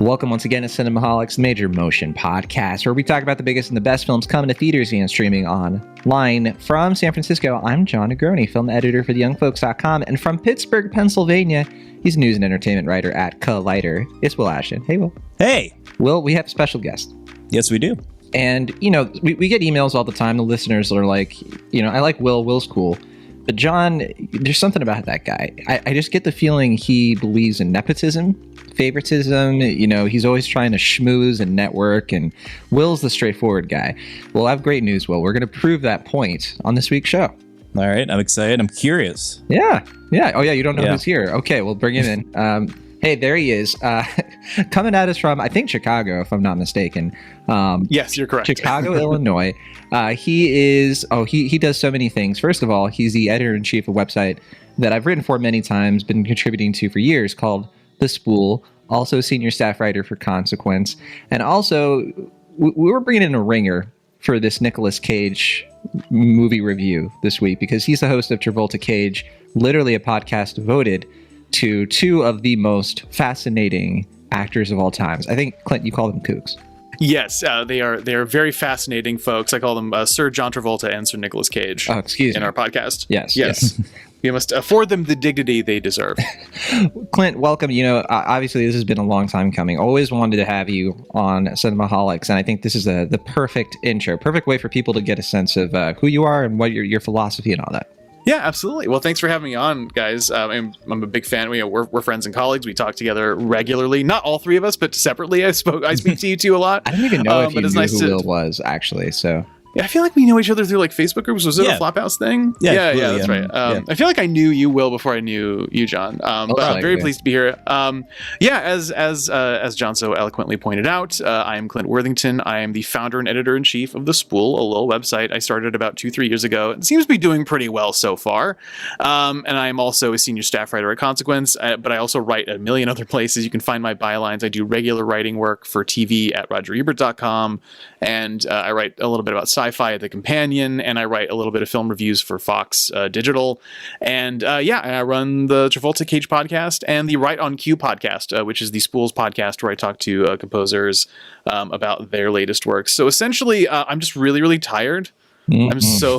Welcome once again to Cinemaholics, Major Motion Podcast, where we talk about the biggest and the best films coming to theaters and streaming online. From San Francisco, I'm John Negroni, film editor for theyoungfolks.com, and from Pittsburgh, Pennsylvania, he's news and entertainment writer at Collider. It's Will Ashton. Hey, Will. Hey. Will, we have a special guest. Yes, we do. And, you know, we get emails all the time. The listeners are like, you know, I like Will. Will's cool. But John, there's something about that guy. I just get the feeling he believes in nepotism, favoritism. You know, he's always trying to schmooze and network, and Will's the straightforward guy. Well, I have great news, Will. We're going to prove that point on this week's show. All right. I'm excited. I'm curious. Yeah. Oh, yeah. You don't know who's here. Okay. We'll bring him in. Hey, there he is. Coming at us from, I think, Chicago, if I'm not mistaken. Yes, you're correct. Chicago, Illinois. He does so many things. First of all, he's the editor-in-chief of a website that I've written for many times, been contributing to for years, called The Spool. Also senior staff writer for Consequence. And also, we were bringing in a ringer for this Nicolas Cage movie review this week, because he's the host of Travolta Cage, literally a podcast devoted to two of the most fascinating actors of all times. I think, Clint, you call them kooks. Yes, they are very fascinating folks. I call them Sir John Travolta and Sir Nicolas Cage. Oh, excuse me. In our podcast. Yes. We must afford them the dignity they deserve. Clint, welcome. You know, obviously this has been a long time coming. Always wanted to have you on Cinemaholics, and I think this is the perfect intro, perfect way for people to get a sense of who you are and what your philosophy and all that. Yeah, absolutely. Well, thanks for having me on, guys. I'm a big fan. We're friends and colleagues. We talk together regularly. Not all three of us, but separately. I speak to you two a lot. I don't even know if you knew who Will was, actually. So yeah, I feel like we know each other through like Facebook groups. Was it a Flophouse thing? Yeah, that's right. I feel like I knew you, Will, before I knew you, John. But I'm very pleased to be here. As John so eloquently pointed out, I am Clint Worthington. I am the founder and editor-in-chief of The Spool, a little website I started about 2-3 years ago. It seems to be doing pretty well so far. And I am also a senior staff writer at Consequence, but I also write at a million other places. You can find my bylines. I do regular writing work for TV at RogerEbert.com, and I write a little bit about sci-fi at The Companion, and I write a little bit of film reviews for Fox Digital, and I run the Travolta Cage podcast and the Right on Cue podcast, which is the Spools podcast where I talk to composers about their latest works. So essentially, I'm just really, really tired. I'm so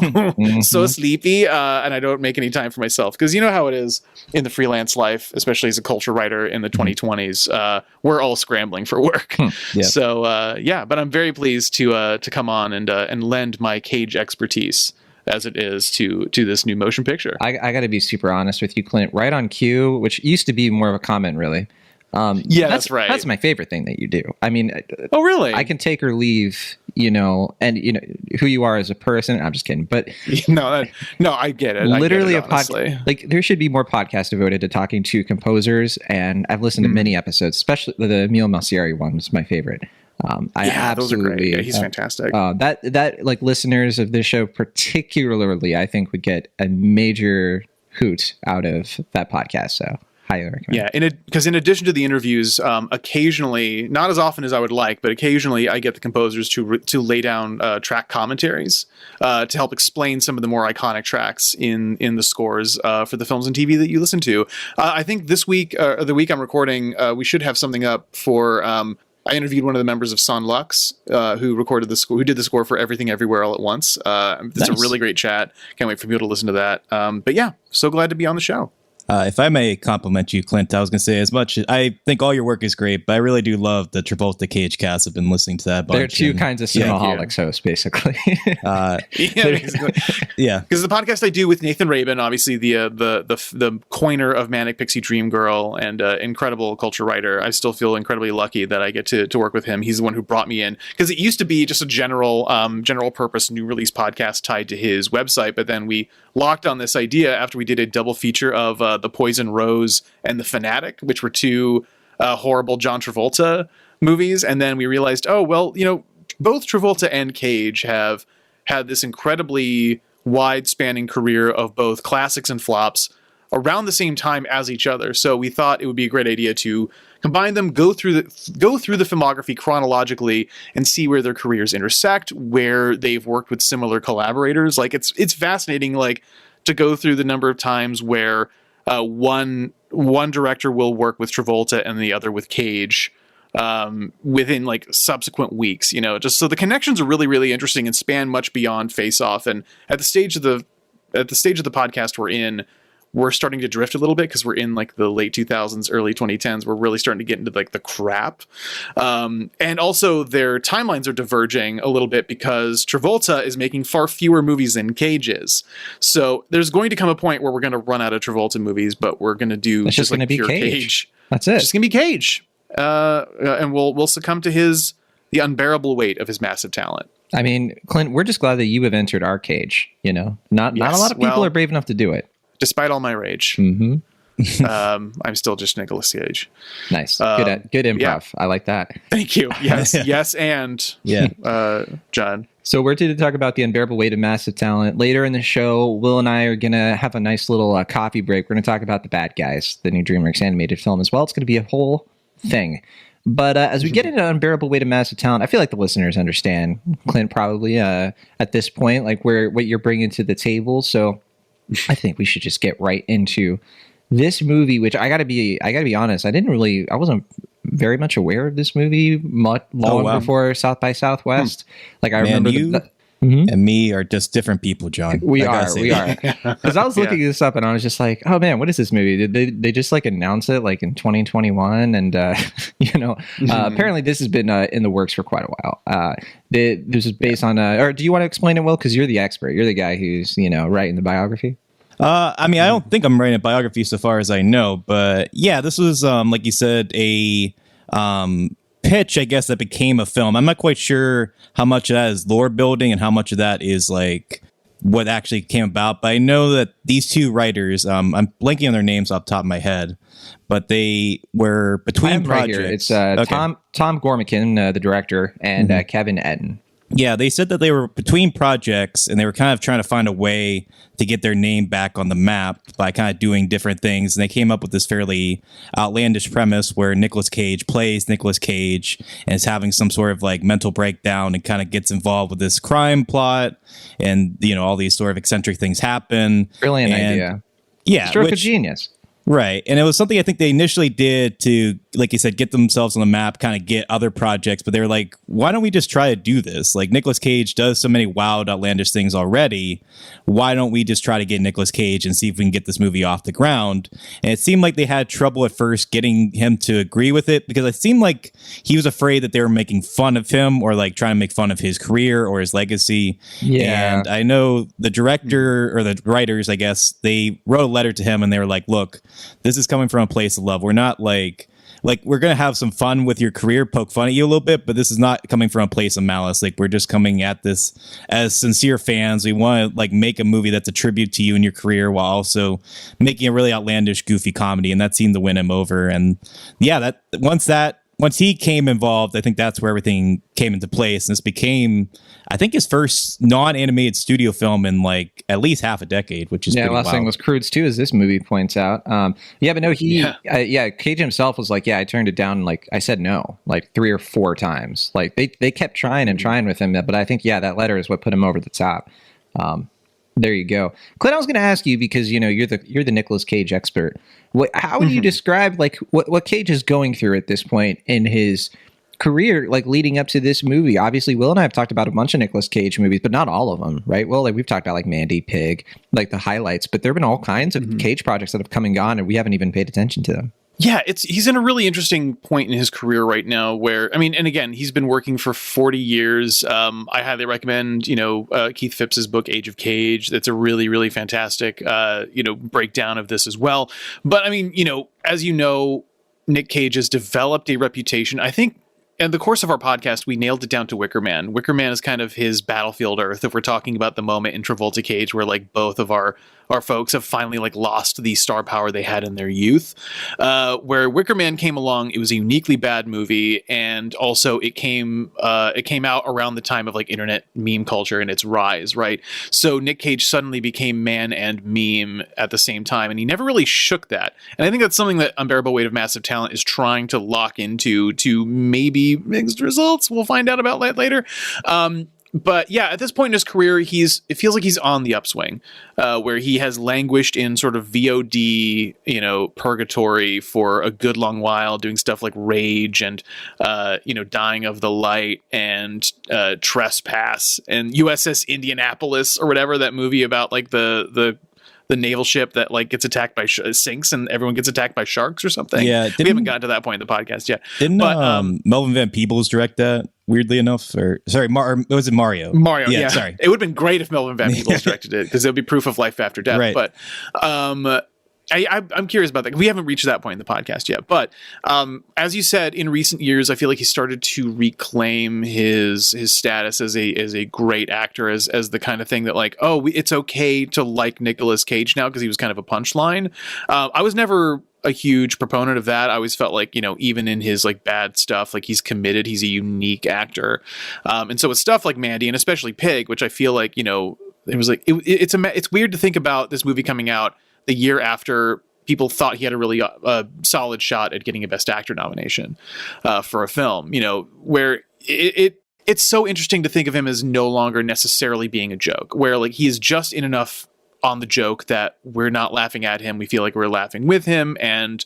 sleepy, and I don't make any time for myself, because you know how it is in the freelance life, especially as a culture writer in the 2020s. We're all scrambling for work. So but I'm very pleased to come on and lend my Cage expertise, as it is, to this new motion picture. I got to be super honest with you, Clint. Right on Cue, which used to be more of a comment, really. That's right. That's my favorite thing that you do. I mean, oh really? I can take or leave, you know, and you know who you are as a person. I'm just kidding, but no, I get it. Literally a podcast. Like there should be more podcasts devoted to talking to composers, and I've listened to many episodes, especially the Emile Malcieri one was my favorite. I absolutely, those are great. Yeah, he's fantastic. That like listeners of this show particularly, I think would get a major hoot out of that podcast. So. Highly recommend. Yeah, because in addition to the interviews, occasionally, not as often as I would like, but occasionally I get the composers to lay down track commentaries to help explain some of the more iconic tracks in the scores for the films and TV that you listen to. I think this week, or the week I'm recording, we should have something up for. I interviewed one of the members of Son Lux, who did the score for Everything Everywhere All at Once. It's a really great chat. Can't wait for people to listen to that. But yeah, so glad to be on the show. If I may compliment you, Clint, I was going to say, as much I think all your work is great, but I really do love the Travolta Cage cast. I've been listening to that bunch. There are two kinds of Cinemaholics hosts, basically. Basically. Yeah. Because the podcast I do with Nathan Rabin, obviously the coiner of Manic Pixie Dream Girl and incredible culture writer, I still feel incredibly lucky that I get to work with him. He's the one who brought me in, because it used to be just a general purpose new release podcast tied to his website, but then we locked on this idea after we did a double feature of The Poison Rose and The Fanatic, which were two horrible John Travolta movies. And then we realized, oh, well, you know, both Travolta and Cage have had this incredibly wide-spanning career of both classics and flops around the same time as each other. So we thought it would be a great idea to combine them, go through the filmography chronologically, and see where their careers intersect, where they've worked with similar collaborators. Like it's fascinating, like to go through the number of times where one director will work with Travolta and the other with Cage. within like subsequent weeks. Just so the connections are really, really interesting and span much beyond Face Off. And at the stage of the podcast we're in, we're starting to drift a little bit because we're in like the late 2000s, early 2010s. We're really starting to get into like the crap. And also their timelines are diverging a little bit because Travolta is making far fewer movies than Cage is. So there's going to come a point where we're going to run out of Travolta movies, but we're going to do just like pure Cage. That's it. It's just going to be Cage. And we'll succumb to the unbearable weight of his massive talent. I mean, Clint, we're just glad that you have entered our cage. Not a lot of people are brave enough to do it. Despite all my rage, I'm still just Nicolas Cage. Nice, good improv. Yeah. I like that. Thank you. Yes, yes, and John. So we're here to talk about the unbearable weight of massive talent. Later in the show, Will and I are gonna have a nice little coffee break. We're gonna talk about The Bad Guys, the new DreamWorks animated film as well. It's gonna be a whole thing. But as we get into unbearable weight of massive talent, I feel like the listeners understand, Clint, probably at this point, like what you're bringing to the table. So I think we should just get right into this movie, which I gotta be honest, I wasn't very much aware of this movie long before South by Southwest. Like I remember and me are just different people, John. We are. Because I was looking this up and I was just like, oh man, what is this movie? Did they just like announce it like in 2021? And apparently this has been in the works for quite a while. This is based on or do you want to explain it, Will? Because you're the expert. You're the guy who's writing the biography. I mean, I don't think I'm writing a biography so far as I know, but yeah, this was like you said, a pitch, I guess, that became a film. I'm not quite sure how much of that is lore building and how much of that is like what actually came about. But I know that these two writers, I'm blanking on their names off the top of my head, but they were between projects. Right, it's Tom Gormican, the director, and Kevin Etten. Yeah, they said that they were between projects and they were kind of trying to find a way to get their name back on the map by kind of doing different things. And they came up with this fairly outlandish premise where Nicolas Cage plays Nicolas Cage and is having some sort of like mental breakdown and kind of gets involved with this crime plot. And, all these sort of eccentric things happen. Brilliant idea. Yeah. Stroke of genius. Right. And it was something I think they initially did to, like you said, get themselves on the map, kind of get other projects. But they were like, why don't we just try to do this? Like Nicolas Cage does so many wild, outlandish things already. Why don't we just try to get Nicolas Cage and see if we can get this movie off the ground? And it seemed like they had trouble at first getting him to agree with it because it seemed like he was afraid that they were making fun of him or like trying to make fun of his career or his legacy. Yeah. And I know the director or the writers, I guess, they wrote a letter to him and they were like, look, this is coming from a place of love. We're not like we're going to have some fun with your career, poke fun at you a little bit, but this is not coming from a place of malice. Like we're just coming at this as sincere fans. We want to like make a movie that's a tribute to you and your career while also making a really outlandish, goofy comedy. And that seemed to win him over. And yeah, once he came involved, I think that's where everything came into place. And this became, I think, his first non-animated studio film in like at least half a decade, which is pretty last wild. thing was Croods too, as this movie points out. But no, Cage himself was like, I turned it down. Like I said no, like 3 or 4 times. Like they kept trying and trying with him, but I think that letter is what put him over the top. There you go, Clint. I was going to ask you because you're the Nicolas Cage expert. How would you describe like what Cage is going through at this point in his career, like leading up to this movie? Obviously, Will and I have talked about a bunch of Nicolas Cage movies, but not all of them, right? Well, like we've talked about like Mandy, Pig, like the highlights, but there have been all kinds of Cage projects that have come and gone, and we haven't even paid attention to them. Yeah, he's in a really interesting point in his career right now where, I mean, and again, he's been working for 40 years. I highly recommend, Keith Phipps's book, Age of Cage. That's a really, really fantastic, breakdown of this as well. But I mean, as you know, Nick Cage has developed a reputation. I think in the course of our podcast, we nailed it down to Wicker Man. Wicker Man is kind of his battlefield Earth. If we're talking about the moment in Travolta Cage where like both of our folks have finally like lost the star power they had in their youth, where Wicker Man came along, it was a uniquely bad movie. And also it came out around the time of like internet meme culture and its rise. Right. So Nick Cage suddenly became man and meme at the same time. And he never really shook that. And I think that's something that Unbearable Weight of Massive Talent is trying to lock into to maybe mixed results. We'll find out about that later. But yeah, at this point in his career, it feels like he's on the upswing, where he has languished in sort of VOD, purgatory for a good long while, doing stuff like Rage and, Dying of the Light and Trespass and USS Indianapolis or whatever, that movie about like the naval ship that like gets attacked by sinks and everyone gets attacked by sharks or something. Yeah, we haven't gotten to that point in the podcast yet. Didn't Melvin Van Peebles direct that? Weirdly enough, or sorry, was it Mario? Mario, yeah. Sorry, it would have been great if Melvin Van Peebles directed it because it would be proof of life after death. Right. But I'm curious about that. We haven't reached that point in the podcast yet. But as you said, in recent years, I feel like he started to reclaim his status as a great actor, as the kind of thing that like, it's okay to like Nicolas Cage now because he was kind of a punchline. I was never a huge proponent of that. I always felt like, even in his like bad stuff, like he's committed, he's a unique actor. And so with stuff like Mandy and especially Pig, which I feel like, it was like, it's weird to think about this movie coming out the year after people thought he had a really solid shot at getting a Best Actor nomination for a film, where it's so interesting to think of him as no longer necessarily being a joke, where like he is just in enough on the joke that we're not laughing at him. We feel like we're laughing with him. And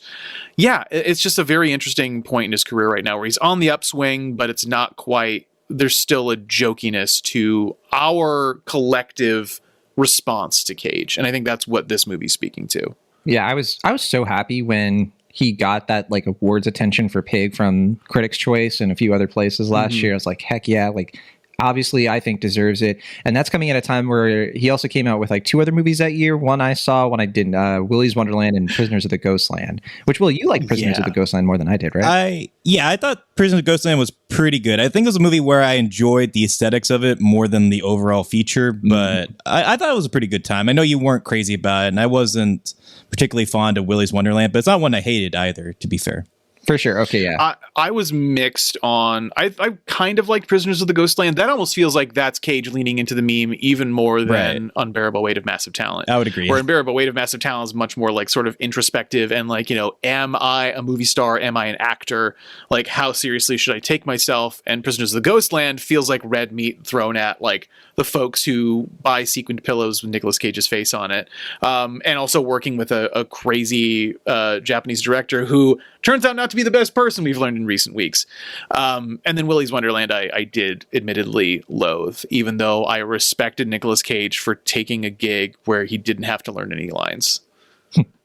yeah, it's just a very interesting point in his career right now where he's on the upswing, but it's not quite, there's still a jokiness to our collective response to Cage. And I think that's what this movie's speaking to. Yeah, I was so happy when he got that like awards attention for Pig from Critics' Choice and a few other places last year. I was like, heck yeah, like obviously I think deserves it. And that's coming at a time where he also came out with like two other movies that year. One I saw, one I didn't. Willy's Wonderland and Prisoners of the Ghostland. Which, Will, you like Prisoners of the Ghostland more than I did, right? I thought Prisoners of the Ghostland was pretty good. I think it was a movie where I enjoyed the aesthetics of it more than the overall feature, but I thought it was a pretty good time. I know you weren't crazy about it, and I wasn't particularly fond of Willy's Wonderland, but it's not one I hated either, to be fair. For sure. Okay, yeah. I was mixed on. I kind of liked Prisoners of the Ghostland. That almost feels like that's Cage leaning into the meme even more than Unbearable Weight of Massive Talent. I would agree. Where Unbearable Weight of Massive Talent is much more like sort of introspective and like, am I a movie star? Am I an actor? Like, how seriously should I take myself? And Prisoners of the Ghostland feels like red meat thrown at like the folks who buy sequined pillows with Nicolas Cage's face on it. And also working with a crazy Japanese director who turns out not to be the best person, we've learned in recent weeks. And then Willy's Wonderland, I did admittedly loathe, even though I respected Nicolas Cage for taking a gig where he didn't have to learn any lines.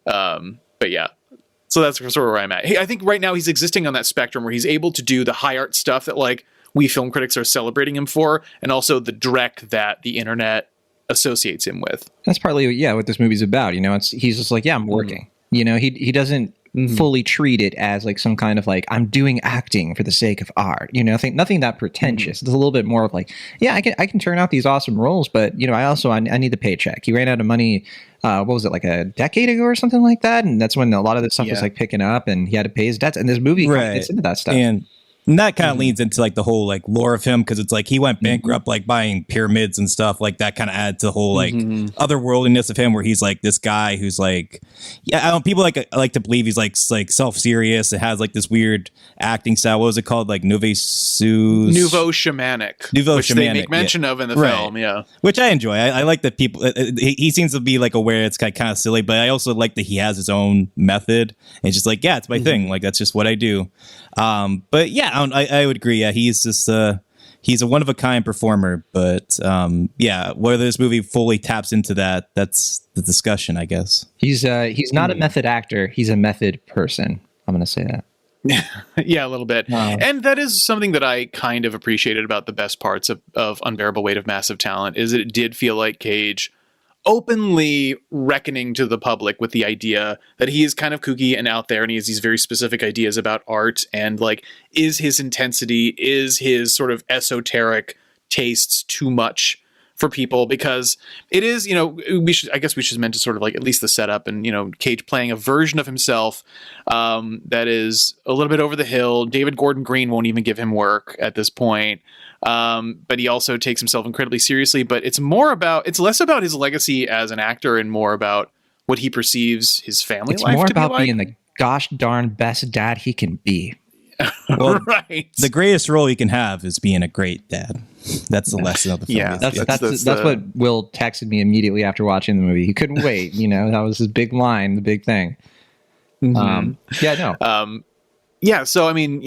But yeah, so that's sort of where I'm at. I think right now he's existing on that spectrum where he's able to do the high art stuff that like we film critics are celebrating him for, and also the dreck that the internet associates him with. That's partly, what this movie's about. He's just like, I'm working. He doesn't fully treat it as like some kind of like, I'm doing acting for the sake of art. Nothing that pretentious. It's a little bit more of like, I can turn out these awesome roles, but I need the paycheck. He ran out of money. What was it, like a decade ago or something like that? And that's when a lot of this stuff was like picking up, and he had to pay his debts. And this movie kind of gets into that stuff. And that kind of leads into like the whole like lore of him, because it's like he went bankrupt like buying pyramids and stuff like that. Kind of adds to the whole like otherworldliness of him, where he's like this guy who's like, people like to believe he's like self-serious. It has like this weird acting style. What was it called? Like Nouveau Shamanic, which they make mention of in the film. Yeah, which I enjoy. I like that people. He seems to be like aware it's kind of silly, but I also like that he has his own method. And it's just like, it's my thing. Like that's just what I do. But yeah. I would agree. Yeah, he's just he's a one of a kind performer. But whether this movie fully taps into that's the discussion, I guess. He's not a method actor. He's a method person. I'm going to say that. Yeah, a little bit. And that is something that I kind of appreciated about the best parts of Unbearable Weight of Massive Talent, is that it did feel like Cage openly reckoning to the public with the idea that he is kind of kooky and out there, and he has these very specific ideas about art, and like, is his intensity, is his sort of esoteric tastes too much for people? Because it is, we should meant to sort of like at least the setup, and Cage playing a version of himself that is a little bit over the hill. David Gordon Green won't even give him work at this point. But he also takes himself incredibly seriously. But it's less about his legacy as an actor and more about what he perceives his family life to be like. It's more about being the gosh darn best dad he can be. Well, Right. the greatest role you can have is being a great dad. That's the lesson of the film. Yeah. That's what Will texted me immediately after watching the movie. He couldn't wait. That was his big line, the big thing. Yeah, no. Yeah, so I mean,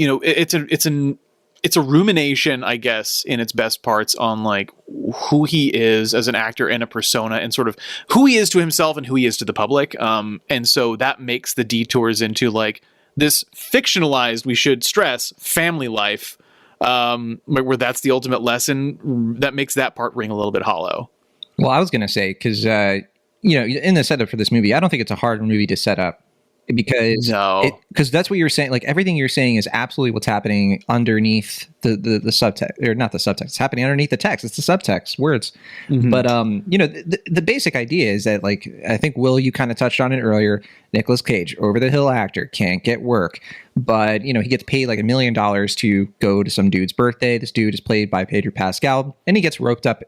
it's a rumination, I guess, in its best parts on like who he is as an actor and a persona, and sort of who he is to himself and who he is to the public. And so that makes the detours into like this fictionalized, we should stress, family life, where that's the ultimate lesson. That makes that part ring a little bit hollow. Well, I was going to say, because, in the setup for this movie, I don't think it's a hard movie to set up. Because that's what you're saying. Like everything you're saying is absolutely what's happening underneath the subtext, or not the subtext. It's happening underneath the text. It's the subtext words. But the basic idea is that, like, I think Will, you kind of touched on it earlier. Nicolas Cage, over the hill actor, can't get work, but he gets paid like $1 million to go to some dude's birthday. This dude is played by Pedro Pascal, and he gets roped up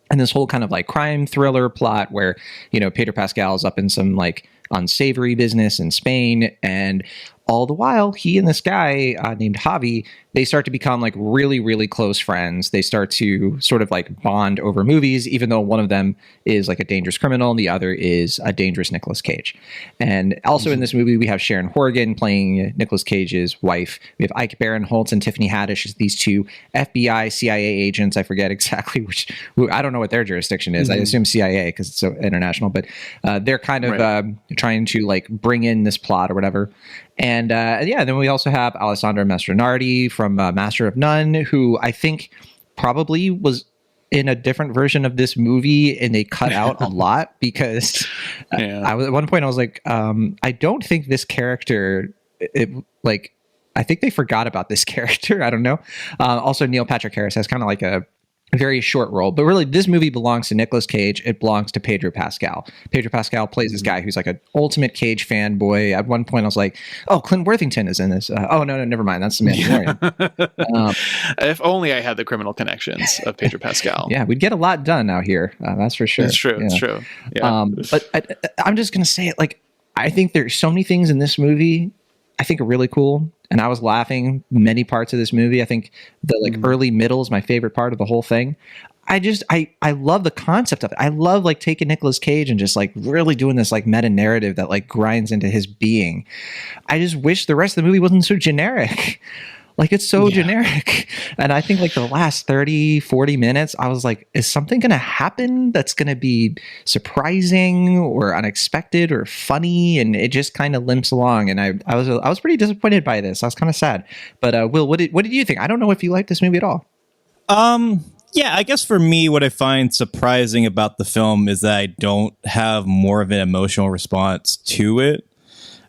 in this whole kind of like crime thriller plot where Pedro Pascal is up in some like unsavory business in Spain, and all the while he and this guy named Javi, they start to become like really, really close friends. They start to sort of like bond over movies, even though one of them is like a dangerous criminal and the other is a dangerous Nicolas Cage. And also in this movie, we have Sharon Horgan playing Nicolas Cage's wife. We have Ike Barinholtz and Tiffany Haddish as these two FBI, CIA agents. I forget exactly which, I don't know what their jurisdiction is. I assume CIA because it's so international, but they're kind of trying to like bring in this plot or whatever. And then we also have Alessandro Mastronardi from Master of None, who I think probably was in a different version of this movie, and they cut out a lot because at one point I was like, I don't think this character, I think they forgot about this character. I don't know. Also, Neil Patrick Harris has kind of like a very short role, but really this movie belongs to Nicolas Cage. It belongs to Pedro Pascal. Pedro Pascal plays this guy who's like an ultimate Cage fanboy. At one point I was like, oh, Clint Worthington is in this. No, never mind. That's the Mandalorian. If only I had the criminal connections of Pedro Pascal. Yeah, we'd get a lot done out here. That's for sure. It's true. Yeah. It's true. Yeah. But I'm just going to say it, like, I think there's so many things in this movie I think are really cool. And I was laughing many parts of this movie. I think the like early middle is my favorite part of the whole thing. I love the concept of it. I love like taking Nicolas Cage and just like really doing this like meta narrative that like grinds into his being. I just wish the rest of the movie wasn't so generic. Like it's so generic. And I think like the last 30, 40 minutes, I was like, is something going to happen that's going to be surprising or unexpected or funny? And it just kind of limps along. And I was pretty disappointed by this. I was kind of sad. But Will, what did you think? I don't know if you liked this movie at all. Yeah, I guess for me, what I find surprising about the film is that I don't have more of an emotional response to it.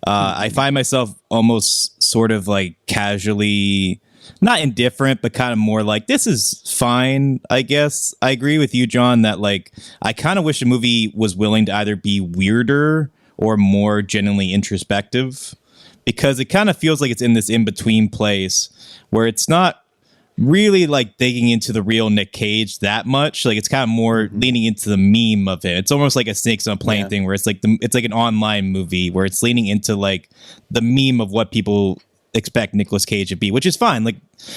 I find myself almost sort of like casually, not indifferent, but kind of more like, this is fine, I guess. I agree with you, John, that like, I kind of wish the movie was willing to either be weirder or more genuinely introspective, because it kind of feels like it's in this in-between place where it's not really like digging into the real Nick Cage that much. Like it's kind of more leaning into the meme of it. It's almost like a Snakes on a Plane thing where it's like it's like an online movie where it's leaning into like the meme of what people expect Nicolas Cage to be, which is fine. Like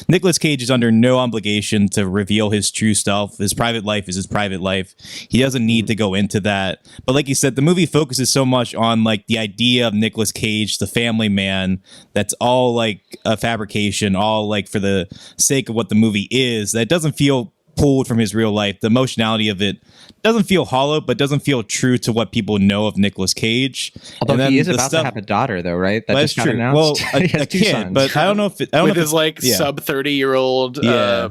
Nicolas Cage is under no obligation to reveal his true self. His private life is his private life. He doesn't need to go into that. But like you said, the movie focuses so much on like the idea of Nicolas Cage, the family man, that's all like a fabrication, all like for the sake of what the movie is, that doesn't feel pulled from his real life. The emotionality of it doesn't feel hollow, but doesn't feel true to what people know of Nicolas Cage. Although he is about to have a daughter, though, right? That just got announced. Well, a kid, but I don't know if with his like sub 30-year-old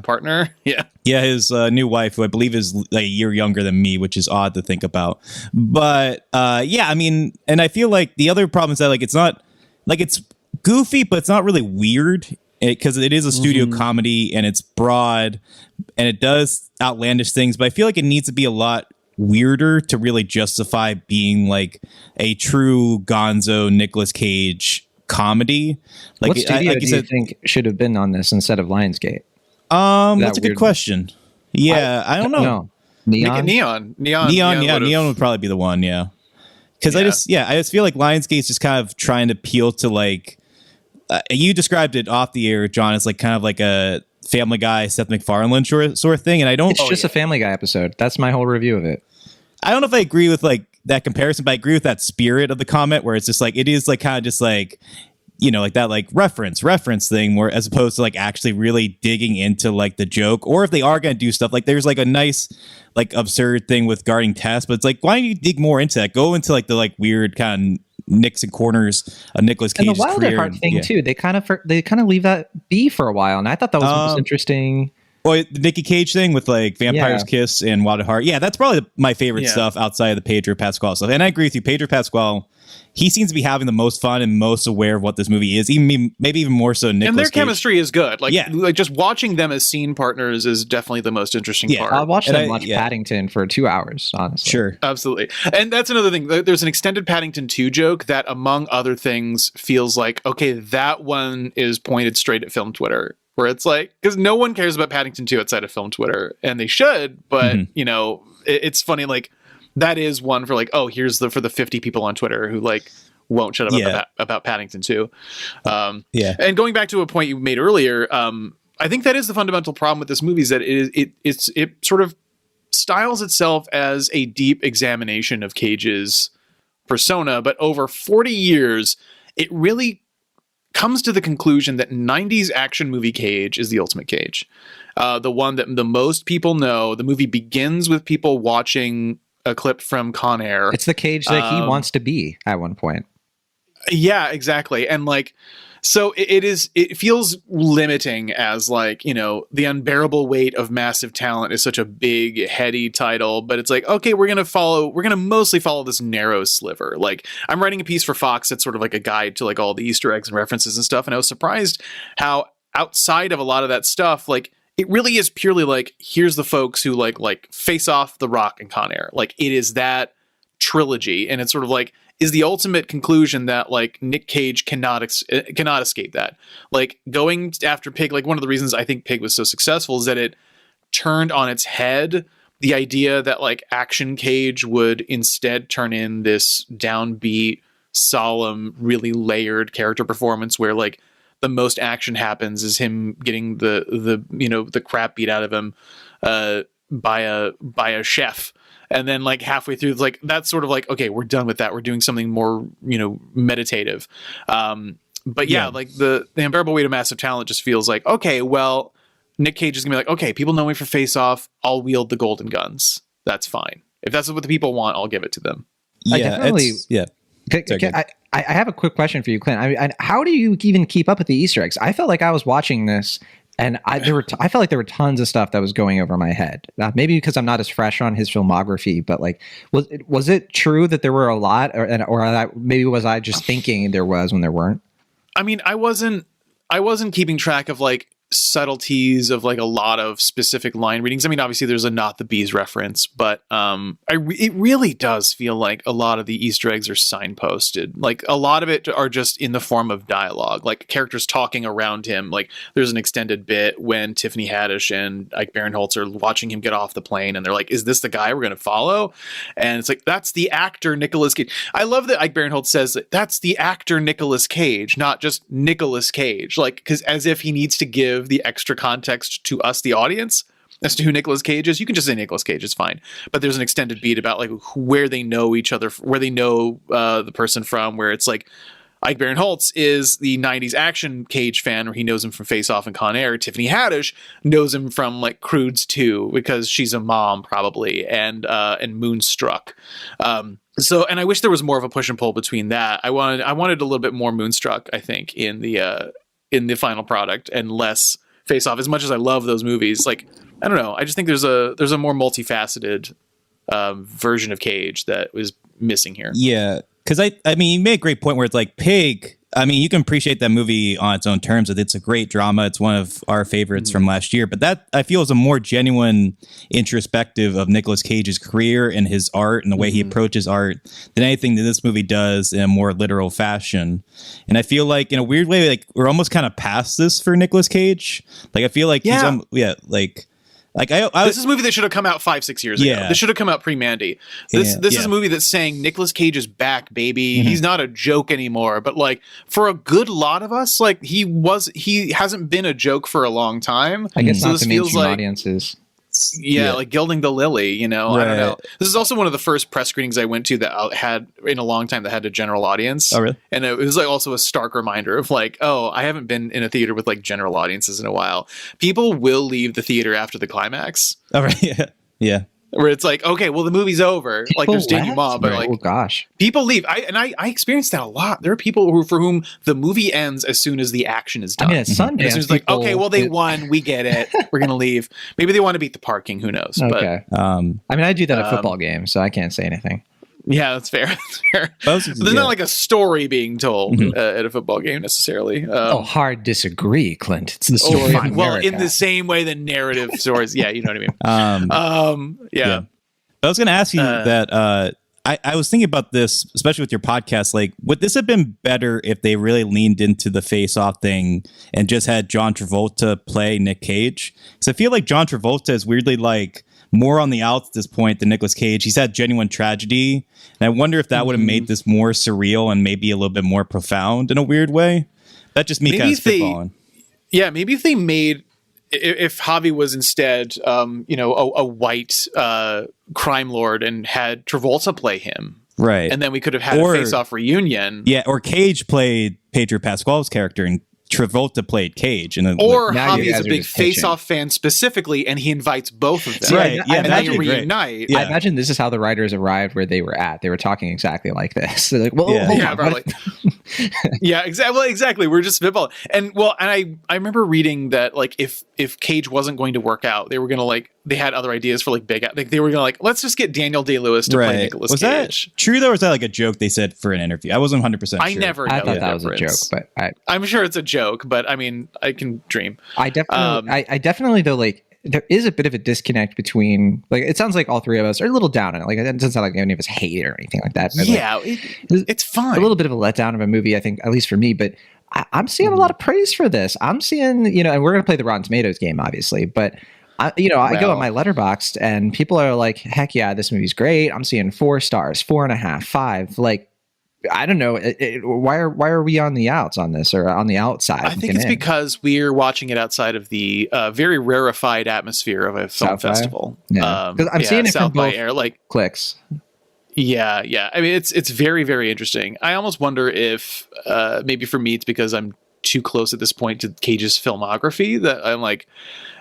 partner. Yeah, his new wife, who I believe is like a year younger than me, which is odd to think about. But I mean, and I feel like the other problem is that like it's not like it's goofy, but it's not really weird. Because it is a studio comedy and it's broad and it does outlandish things, but I feel like it needs to be a lot weirder to really justify being like a true gonzo Nicolas Cage comedy. Like, what studio do you think should have been on this instead of Lionsgate? That's a good question. Yeah, I don't know. No. Neon. Neon would probably be the one. Yeah, because I just feel like Lionsgate's just kind of trying to appeal to like you described it off the air, John, as like kind of like a Family Guy, Seth MacFarlane sort of thing. And I don't. It's just a Family Guy episode. That's my whole review of it. I don't know if I agree with like that comparison, but I agree with that spirit of the comment where it's just like it is like kind of just like, you know, like that like reference thing, where as opposed to like actually really digging into like the joke, or if they are going to do stuff like there's like a nice like absurd thing with guarding Tess, but it's like, why don't you dig more into that? Go into like the like weird kind of nicks and corners of Nicolas Cage's and the Wilder career. Heart thing too. They kind of leave that be for a while, and I thought that was most interesting. Well, the Nicky Cage thing with like Vampire's Kiss and Wild at Heart. Yeah, that's probably my favorite stuff outside of the Pedro Pascal stuff. And I agree with you. Pedro Pascal, he seems to be having the most fun and most aware of what this movie is. Maybe even more so Nicolas And their Cage. chemistry is good. Like just watching them as scene partners is definitely the most interesting part. I watched them watch Paddington for 2 hours, honestly. Sure. Absolutely. And that's another thing. There's an extended Paddington 2 joke that, among other things, feels like, okay, that one is pointed straight at film Twitter. Where it's like, because no one cares about Paddington 2 outside of film Twitter, and they should, but you know, it's funny, like that is one for like, oh, here's for the 50 people on Twitter who like won't shut up about Paddington 2. And going back to a point you made earlier, I think that is the fundamental problem with this movie, is that it sort of styles itself as a deep examination of Cage's persona, but over 40 years, it really comes to the conclusion that 90s action movie Cage is the ultimate Cage. The one that the most people know. The movie begins with people watching a clip from Con Air. It's the Cage that he wants to be at one point. Yeah, exactly. And like, so it feels limiting as like, you know, the unbearable weight of massive talent is such a big, heady title, but it's like, okay, we're going to mostly follow this narrow sliver. Like, I'm writing a piece for Fox that's sort of like a guide to like all the Easter eggs and references and stuff. And I was surprised how outside of a lot of that stuff, like, it really is purely like, here's the folks who like Face Off, The Rock, and Con Air. Like, it is trilogy, and it's sort of like is the ultimate conclusion that like Nick Cage cannot escape that. Like going after Pig, like one of the reasons I think Pig was so successful is that it turned on its head the idea that like Action Cage would instead turn in this downbeat, solemn, really layered character performance where like the most action happens is him getting the crap beat out of him by a chef. And then like halfway through, like that's sort of like, okay, we're done with that. We're doing something more, meditative. But yeah, like the unbearable weight of massive talent just feels like, okay, well, Nick Cage is gonna be like, okay, people know me for Face Off. I'll wield the golden guns. That's fine. If that's what the people want, I'll give it to them. I have a quick question for you, Clint. How do you even keep up with the Easter eggs? I felt like I was watching this, and I felt like there were tons of stuff that was going over my head. Maybe because I'm not as fresh on his filmography, but like, was it true that there were a lot, or maybe was I just thinking there was when there weren't? I mean, I wasn't keeping track of like subtleties of like a lot of specific line readings. I mean, obviously there's a Not the Bees reference, but it really does feel like a lot of the Easter eggs are signposted. Like a lot of it are just in the form of dialogue, like characters talking around him. Like there's an extended bit when Tiffany Haddish and Ike Barinholtz are watching him get off the plane, and they're like, "Is this the guy we're going to follow?" And it's like, that's the actor Nicolas Cage. I love that Ike Barinholtz says that's the actor Nicolas Cage, not just Nicolas Cage, like because as if he needs to give the extra context to us, the audience, as to who Nicolas Cage is. You can just say Nicolas Cage, it's fine. But there's an extended beat about like where they know each other, where they know the person from, where it's like Ike Barinholtz is the 90s action Cage fan, where he knows him from Face Off and Con Air. Tiffany Haddish knows him from like Croods 2 because she's a mom probably, and Moonstruck. So, and I wish there was more of a push and pull between that. I wanted a little bit more Moonstruck, I think, in the final product, and less Face Off. As much as I love those movies, like, I don't know, I just think there's a more multifaceted version of Cage that was missing here. Yeah, because I mean, you made a great point where it's like Pig. I mean, you can appreciate that movie on its own terms. It's a great drama. It's one of our favorites from last year. But that, I feel, is a more genuine introspective of Nicolas Cage's career and his art and the way he approaches art than anything that this movie does in a more literal fashion. And I feel like, in a weird way, like we're almost kind of past this for Nicolas Cage. Like I feel like Like this is a movie that should have come out 5-6 years ago. This should have come out pre-Mandy. This is a movie that's saying Nicolas Cage is back, baby. He's not a joke anymore. But like for a good lot of us, like he hasn't been a joke for a long time. I guess so not this to feels mainstream like audiences. Yeah, like gilding the lily, you know. Right. I don't know. This is also one of the first press screenings I went to that I had in a long time that had a general audience. Oh, really? And it was like also a stark reminder of like, oh, I haven't been in a theater with like general audiences in a while. People will leave the theater after the climax. All right. Yeah. Where it's like, okay, well, the movie's over. People like, there's left? denouement, but like, oh gosh, people leave. I experienced that a lot. There are people for whom the movie ends as soon as the action is done. I mean, at Sundance, As soon as like, okay, well, they won. We get it. We're gonna leave. Maybe they want to beat the parking. Who knows? Okay. But, I mean, I do that at football games, so I can't say anything. yeah, that's fair. That's fair. So there's not like a story being told at a football game necessarily. Hard disagree, Clint. It's the story. Of Well, America. in the same way the narrative stories. Yeah, you know what I mean. Yeah. I was going to ask you that I was thinking about this, especially with your podcast. Like, would this have been better if they really leaned into the face-off thing and just had John Travolta play Nick Cage? Because I feel like John Travolta is weirdly like more on the outs at this point than Nicolas Cage. He's had genuine tragedy, and I wonder if that would have made this more surreal and maybe a little bit more profound in a weird way. That's just me kind of spitballing. Yeah, maybe if they made. If Javi was instead, a white crime lord and had Travolta play him, right, and then we could have had a face-off reunion. Yeah, or Cage played Pedro Pascal's character and Travolta played Cage, and or Javi is a big face-off fan specifically, and he invites both of them. Right, yeah, and they reunite. I imagine this is how the writers arrived where they were at. They were talking exactly like this. They're like, well, hold on, probably. Yeah, exactly. Well, exactly. We're just spitballing. And I remember reading that like if Cage wasn't going to work out, they were gonna like they had other ideas for like they were gonna like let's just get Daniel Day-Lewis to play Nicolas Cage. That true though, or was that like a joke they said for an interview? I wasn't 100% sure. I never. I thought that was a joke, but I'm sure it's a joke. But I mean, I can dream. I definitely though like. There is a bit of a disconnect between like it sounds like all three of us are a little down on it. Like it doesn't sound like any of us hate it or anything like that. But, yeah, like, it's fine. A little bit of a letdown of a movie, I think, at least for me. But I'm seeing a lot of praise for this. I'm seeing, and we're going to play the Rotten Tomatoes game, obviously. But I go on my Letterboxd and people are like, "Heck yeah, this movie's great." I'm seeing 4 stars, 4.5, 5. Like, I don't know. Why are we on the outs on this or on the outside? I think it's because we're watching it outside of the very rarefied atmosphere of a film festival. Yeah, because I'm seeing it South from by both Air, like clicks. Yeah. I mean, it's very, very interesting. I almost wonder if maybe for me it's because I'm too close at this point to Cage's filmography that I'm like,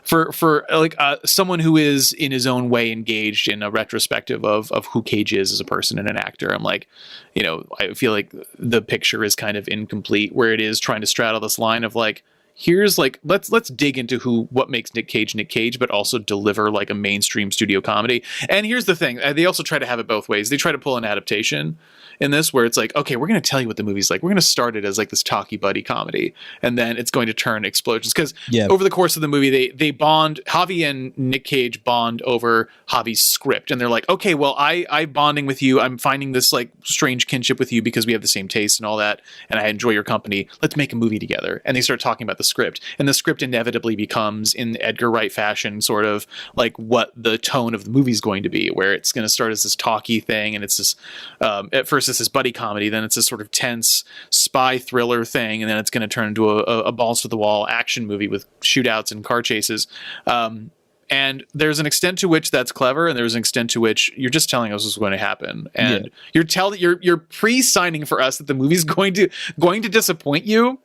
for like someone who is in his own way engaged in a retrospective of who Cage is as a person and an actor. I'm like, I feel like the picture is kind of incomplete where it is trying to straddle this line of like, here's like, let's dig into what makes Nick Cage, but also deliver like a mainstream studio comedy. And here's the thing. They also try to have it both ways. They try to pull an adaptation in this where it's like, okay, we're going to tell you what the movie's like. We're going to start it as like this talky buddy comedy. And then it's going to turn explosions. Because over the course of the movie, they bond, Javi and Nick Cage bond over Javi's script. And they're like, okay, well, I'm bonding with you. I'm finding this like strange kinship with you because we have the same taste and all that. And I enjoy your company. Let's make a movie together. And they start talking about the script. And the script inevitably becomes in Edgar Wright fashion, sort of like what the tone of the movie is going to be, where it's going to start as this talky thing. And it's this, at first it's this buddy comedy, then it's this sort of tense spy thriller thing, and then it's going to turn into a balls to the wall action movie with shootouts and car chases. And there's an extent to which that's clever, and there's an extent to which you're just telling us what's going to happen, and you're pre-signing for us that the movie's going to disappoint you.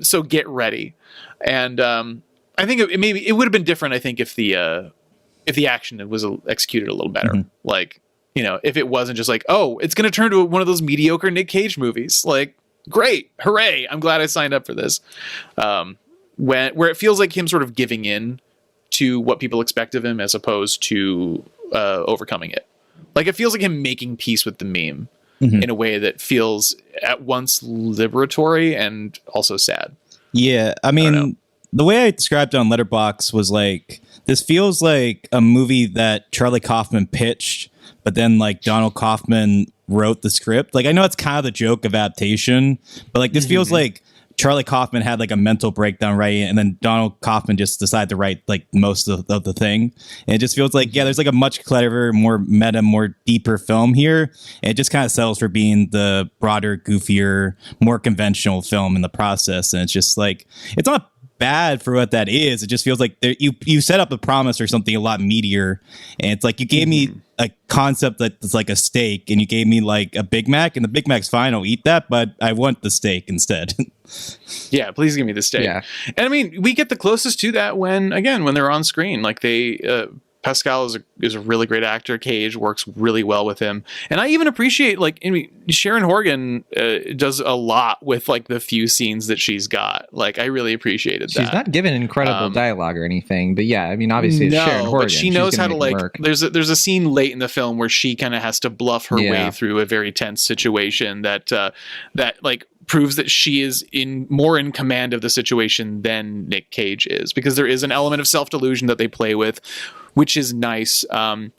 So get ready. And I think it would have been different. I think if the action was executed a little better, like. If it wasn't just like, oh, it's going to turn to one of those mediocre Nick Cage movies. Like, great, hooray! I'm glad I signed up for this. Where it feels like him sort of giving in to what people expect of him as opposed to overcoming it. Like, it feels like him making peace with the meme in a way that feels at once liberatory and also sad. Yeah, I mean, the way I described it on Letterboxd was like, this feels like a movie that Charlie Kaufman pitched, but then like Donald Kaufman wrote the script. Like, I know it's kind of the joke of adaptation, but like this feels like Charlie Kaufman had like a mental breakdown, right? And then Donald Kaufman just decided to write like most of the thing. And it just feels like, yeah, there's like a much cleverer, more meta, more deeper film here. And it just kind of settles for being the broader, goofier, more conventional film in the process. And it's just like, it's not bad for what that is. It just feels like you set up a promise or something a lot meatier, and it's like you gave me a concept that's like a steak, and you gave me like a Big Mac, and the Big Mac's fine, I'll eat that, but I want the steak instead. Yeah, please give me the steak. Yeah. And I mean, we get the closest to that when they're on screen. Like Pascal is a really great actor. Cage works really well with him, and I even appreciate Sharon Horgan does a lot with like the few scenes that she's got. Like I really appreciated that. She's not given incredible dialogue or anything, but yeah, I mean, obviously it's Sharon Horgan, but she knows how to like. Work. There's a scene late in the film where she kind of has to bluff her way through a very tense situation that like proves that she is more in command of the situation than Nick Cage is, because there is an element of self-delusion that they play with, which is nice. And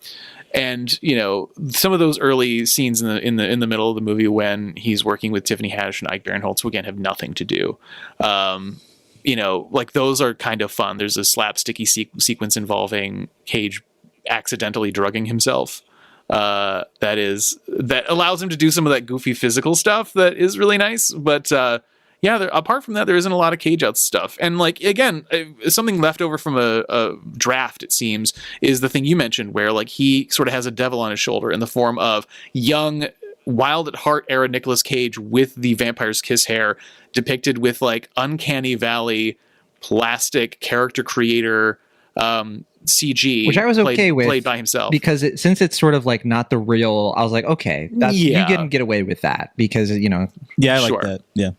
some of those early scenes in the middle of the movie when he's working with Tiffany Haddish and Ike Barinholtz, who again have nothing to do. Like those are kind of fun. There's a slapsticky sequence involving Cage accidentally drugging himself. That allows him to do some of that goofy physical stuff that is really nice. But apart from that, there isn't a lot of Cage out stuff. And like, again, something left over from a draft, it seems, is the thing you mentioned where like he sort of has a devil on his shoulder in the form of young, Wild at Heart era Nicolas Cage with the Vampire's Kiss hair depicted with like Uncanny Valley plastic character creator CG, which I was okay with, played by himself, because since it's sort of like not the real, I was like, okay, you can get away with that because I like that, yeah.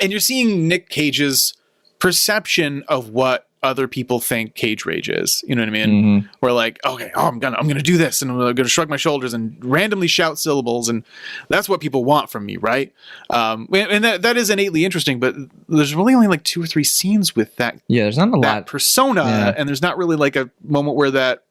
And you're seeing Nick Cage's perception of what other people think Cage rage is. You know what I mean? Mm-hmm. We're like, okay, I'm gonna do this, and I'm gonna shrug my shoulders and randomly shout syllables, and that's what people want from me, right? And that is innately interesting, but there's really only like 2 or 3 scenes with that. Yeah, there's not a lot persona, and there's not really like a moment where that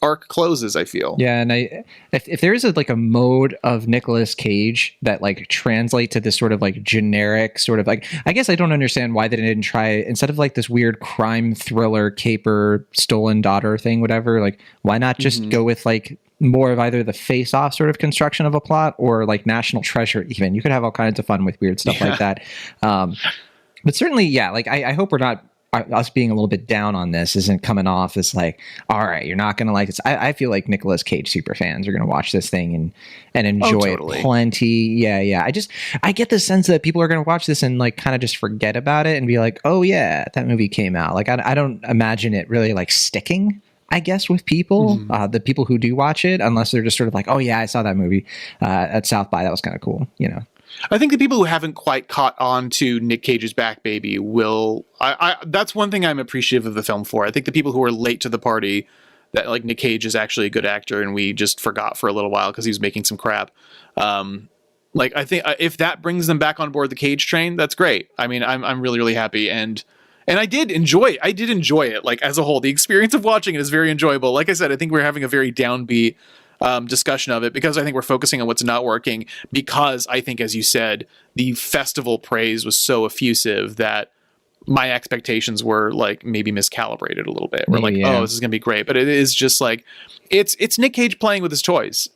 arc closes, I feel. Yeah, and if there is a mode of Nicolas Cage that like translate to this sort of like generic sort of like, I guess I don't understand why they didn't try, instead of like this weird crime thriller caper stolen daughter thing, whatever, like why not just go with like more of either the Face Off sort of construction of a plot or like National Treasure. Even you could have all kinds of fun with weird stuff like that. But certainly, like I hope we're not, us being a little bit down on this isn't coming off as like, all right, you're not going to like this. I feel like Nicolas Cage super fans are going to watch this thing and enjoy it plenty. Yeah. I get the sense that people are going to watch this and like kind of just forget about it and be like, oh yeah, that movie came out. Like I don't imagine it really like sticking, I guess, with people, the people who do watch it, unless they're just sort of like, oh yeah, I saw that movie at South by. That was kind of cool, I think the people who haven't quite caught on to Nick Cage's Back Baby will. That's one thing I'm appreciative of the film for. I think the people who are late to the party, that like Nick Cage is actually a good actor, and we just forgot for a little while because he was making some crap. Like I think if that brings them back on board the Cage train, that's great. I mean, I'm really really happy, and I did enjoy it. Like as a whole, the experience of watching it is very enjoyable. Like I said, I think we're having a very downbeat discussion of it because I think we're focusing on what's not working, because I think, as you said, the festival praise was so effusive that my expectations were like maybe miscalibrated a little bit. We're like, oh, this is going to be great. But it is just like, it's Nick Cage playing with his toys.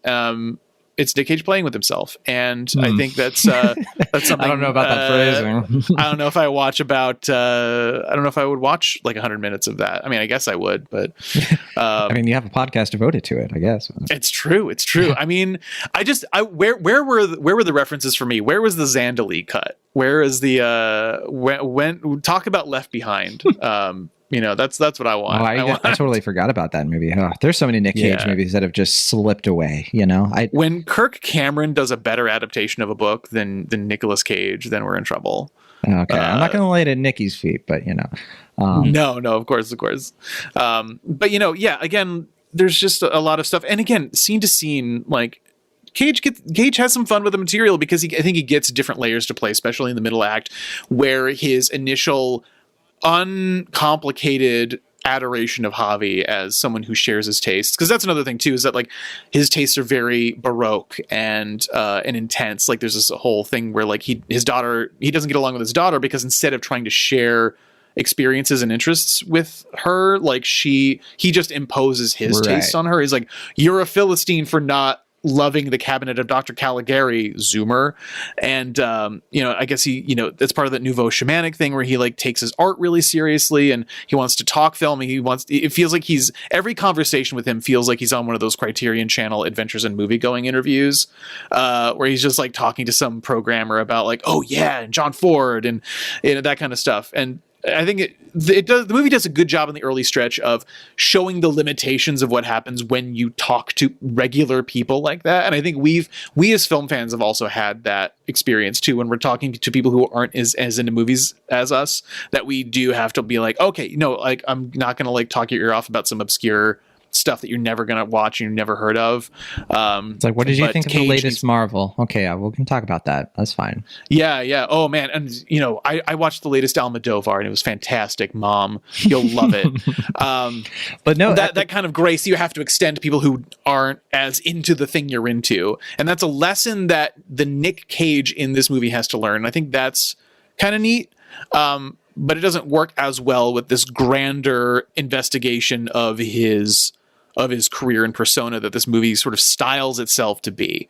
It's Nick Cage playing with himself. And I think that's something. I don't know about that phrasing. I don't know if I don't know if I would watch like 100 minutes of that. I mean, I guess I would, but I mean, you have a podcast devoted to it, I guess. It's true. I mean, where were the references for me? Where was the Zandali cut? Where is the when talk about Left Behind? That's what I want. I totally forgot about that movie. Oh, there's so many Nick Cage movies that have just slipped away. When Kirk Cameron does a better adaptation of a book than Nicolas Cage, then we're in trouble. Okay, I'm not going to lay it at Nicky's feet, but no, of course. But again, there's just a lot of stuff, and again, scene to scene, like Cage has some fun with the material because I think he gets different layers to play, especially in the middle act, where his initial uncomplicated adoration of Javi as someone who shares his tastes, because that's another thing too, is that like his tastes are very baroque and intense. Like there's this whole thing where like he doesn't get along with his daughter because instead of trying to share experiences and interests with her, like he just imposes his tastes on her. He's like, you're a Philistine for not loving the Cabinet of Dr. Caligari, Zoomer. And, I guess that's part of that nouveau shamanic thing where he like takes his art really seriously and he wants to talk film. It feels like every conversation with him feels like he's on one of those Criterion Channel adventures and movie going interviews, where he's just like talking to some programmer about like, oh yeah, and John Ford and that kind of stuff. And I think the movie does a good job in the early stretch of showing the limitations of what happens when you talk to regular people like that. And I think we as film fans have also had that experience too, when we're talking to people who aren't as into movies as us, that we do have to be like, okay, like I'm not going to like talk your ear off about some obscure stuff that you're never going to watch and you've never heard of. It's like, what did you think of the latest Marvel? Okay, yeah, we can talk about that. That's fine. Yeah. Oh man. And I watched the latest Almodovar and it was fantastic, Mom. You'll love it. But no, that kind of grace you have to extend to people who aren't as into the thing you're into. And that's a lesson that the Nick Cage in this movie has to learn. And I think that's kind of neat. But it doesn't work as well with this grander investigation of his career and persona that this movie sort of styles itself to be,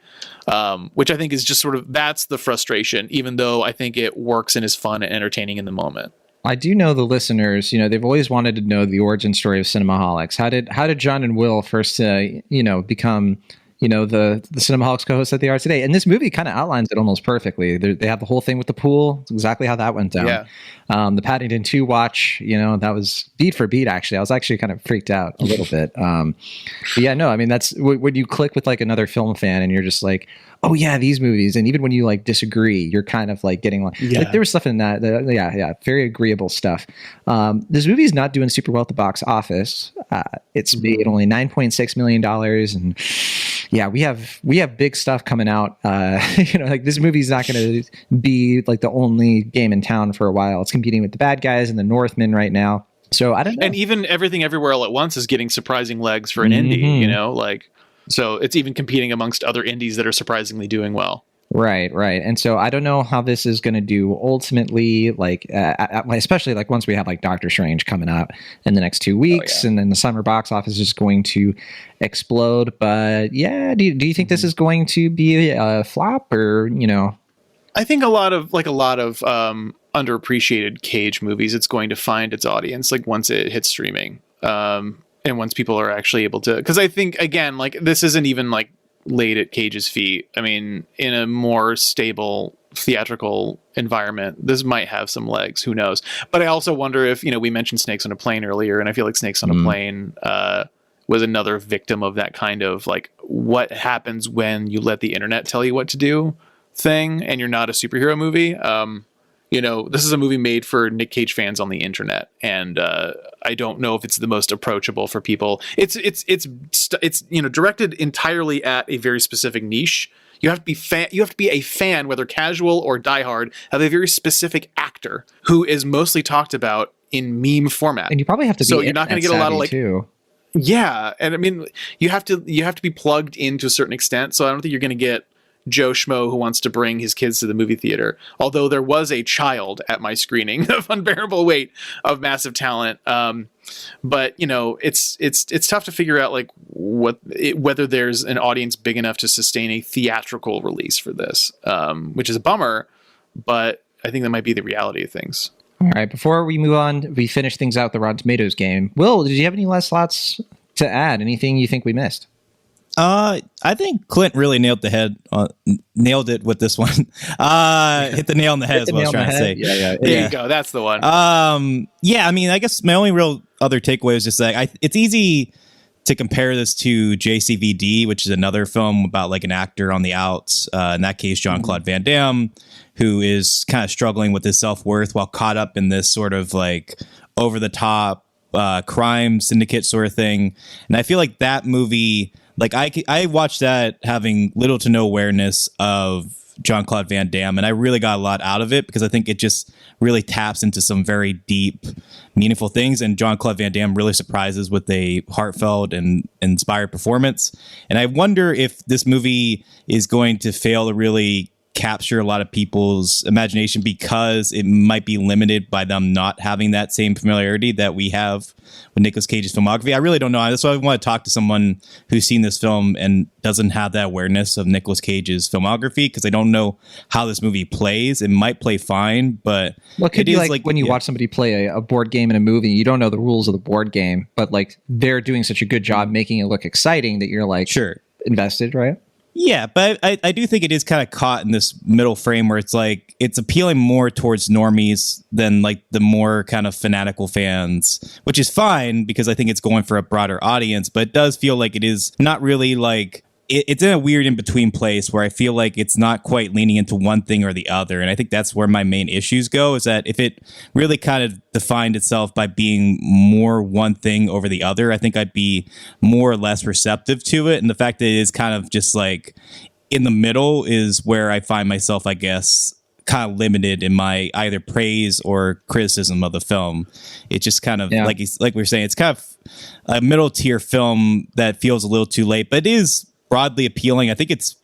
which I think is just sort of, that's the frustration, even though I think it works and is fun and entertaining in the moment. I do know the listeners, they've always wanted to know the origin story of Cinemaholics. How did John and Will first, become, the Cinemaholics co-hosts that they are today? And this movie kind of outlines it almost perfectly. They have the whole thing with the pool. It's exactly how that went down. Yeah. The Paddington 2 watch, that was beat for beat, actually. I was actually kind of freaked out a little bit. But yeah, no, I mean, that's when you click with like another film fan and you're just like, oh yeah, these movies. And even when you like disagree, you're kind of like getting like there was stuff in that very agreeable stuff. This movie is not doing super well at the box office. It's made only $9.6 million. And yeah, we have big stuff coming out. Like this movie's not going to be like the only game in town for a while. It's competing with The Bad Guys and The Northman right now. So I don't know. And even Everything Everywhere All at Once is getting surprising legs for an indie, so it's even competing amongst other indies that are surprisingly doing well. Right. And so I don't know how this is going to do ultimately, like, especially like once we have like Doctor Strange coming up in the next 2 weeks, and then the summer box office is going to explode. But yeah, do you think this is going to be a flop or, I think a lot of underappreciated Cage movies, it's going to find its audience like once it hits streaming. And once people are actually able to, because I think, again, like this isn't even like laid at Cage's feet. I mean, in a more stable theatrical environment, this might have some legs. Who knows? But I also wonder if, we mentioned Snakes on a Plane earlier, and I feel like Snakes on a Plane was another victim of that kind of like what happens when you let the internet tell you what to do thing, and you're not a superhero movie. This is a movie made for Nick Cage fans on the internet, and I don't know if it's the most approachable for people. It's directed entirely at a very specific niche. You have to be a fan, whether casual or diehard, of a very specific actor who is mostly talked about in meme format. And you probably have to be, so you're not going to get a lot of like too. Yeah, and I mean you have to be plugged in to a certain extent. So I don't think you're going to get Joe Schmo who wants to bring his kids to the movie theater. Although there was a child at my screening of Unbearable Weight of massive talent. But it's tough to figure out like whether there's an audience big enough to sustain a theatrical release for this, which is a bummer, but I think that might be the reality of things. All right, before we move on, we finish things out the Rotten Tomatoes game. Will, did you have any last thoughts to add? Anything you think we missed? I think Clint really nailed it with this one. Hit the nail on the head is what I was trying to say. Yeah. There you go. That's the one. Yeah, I mean, I guess my only real other takeaway is just like, it's easy to compare this to JCVD, which is another film about like an actor on the outs. In that case, Jean-Claude Van Damme, who is kind of struggling with his self-worth while caught up in this sort of like over the top crime syndicate sort of thing. And I feel like that movie, like I watched that having little to no awareness of Jean-Claude Van Damme, and I really got a lot out of it because I think it just really taps into some very deep, meaningful things, and Jean-Claude Van Damme really surprises with a heartfelt and inspired performance. And I wonder if this movie is going to fail to really capture a lot of people's imagination because it might be limited by them not having that same familiarity that we have with Nicolas Cage's filmography. I really don't know. That's why I want to talk to someone who's seen this film and doesn't have that awareness of Nicolas Cage's filmography, because I don't know how this movie plays. It might play fine, but well, it could be like when you watch somebody play a board game in a movie, you don't know the rules of the board game, but like they're doing such a good job making it look exciting that you're like invested, right? Yeah, but I do think it is kind of caught in this middle frame where it's like it's appealing more towards normies than like the more kind of fanatical fans, which is fine because I think it's going for a broader audience. But it does feel like it is not really like it's in a weird in between place where I feel like it's not quite leaning into one thing or the other. And I think that's where my main issues go, is that if it really kind of defined itself by being more one thing over the other, I think I'd be more or less receptive to it. And the fact that it is kind of just like in the middle is where I find myself, I guess, kind of limited in my either praise or criticism of the film. It's just kind of like we were saying, it's kind of a middle tier film that feels a little too late, but it is broadly appealing. I think it's,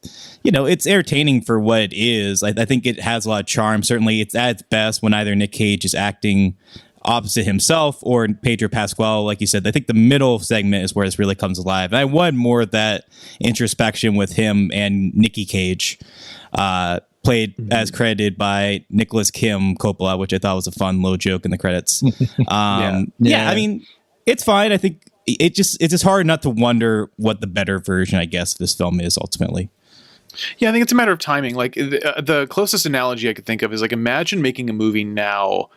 it's entertaining for what it is. I think it has a lot of charm. Certainly it's at its best when either Nick Cage is acting opposite himself or Pedro Pascal, like you said. I think the middle segment is where this really comes alive. And I wanted more of that introspection with him and Nicky Cage, played as credited by Nicholas Kim Coppola, which I thought was a fun little joke in the credits. I mean, it's fine. I think it's just hard not to wonder what the better version, I guess, of this film is ultimately. Yeah, I think it's a matter of timing. Like the closest analogy I could think of is like, imagine making a movie now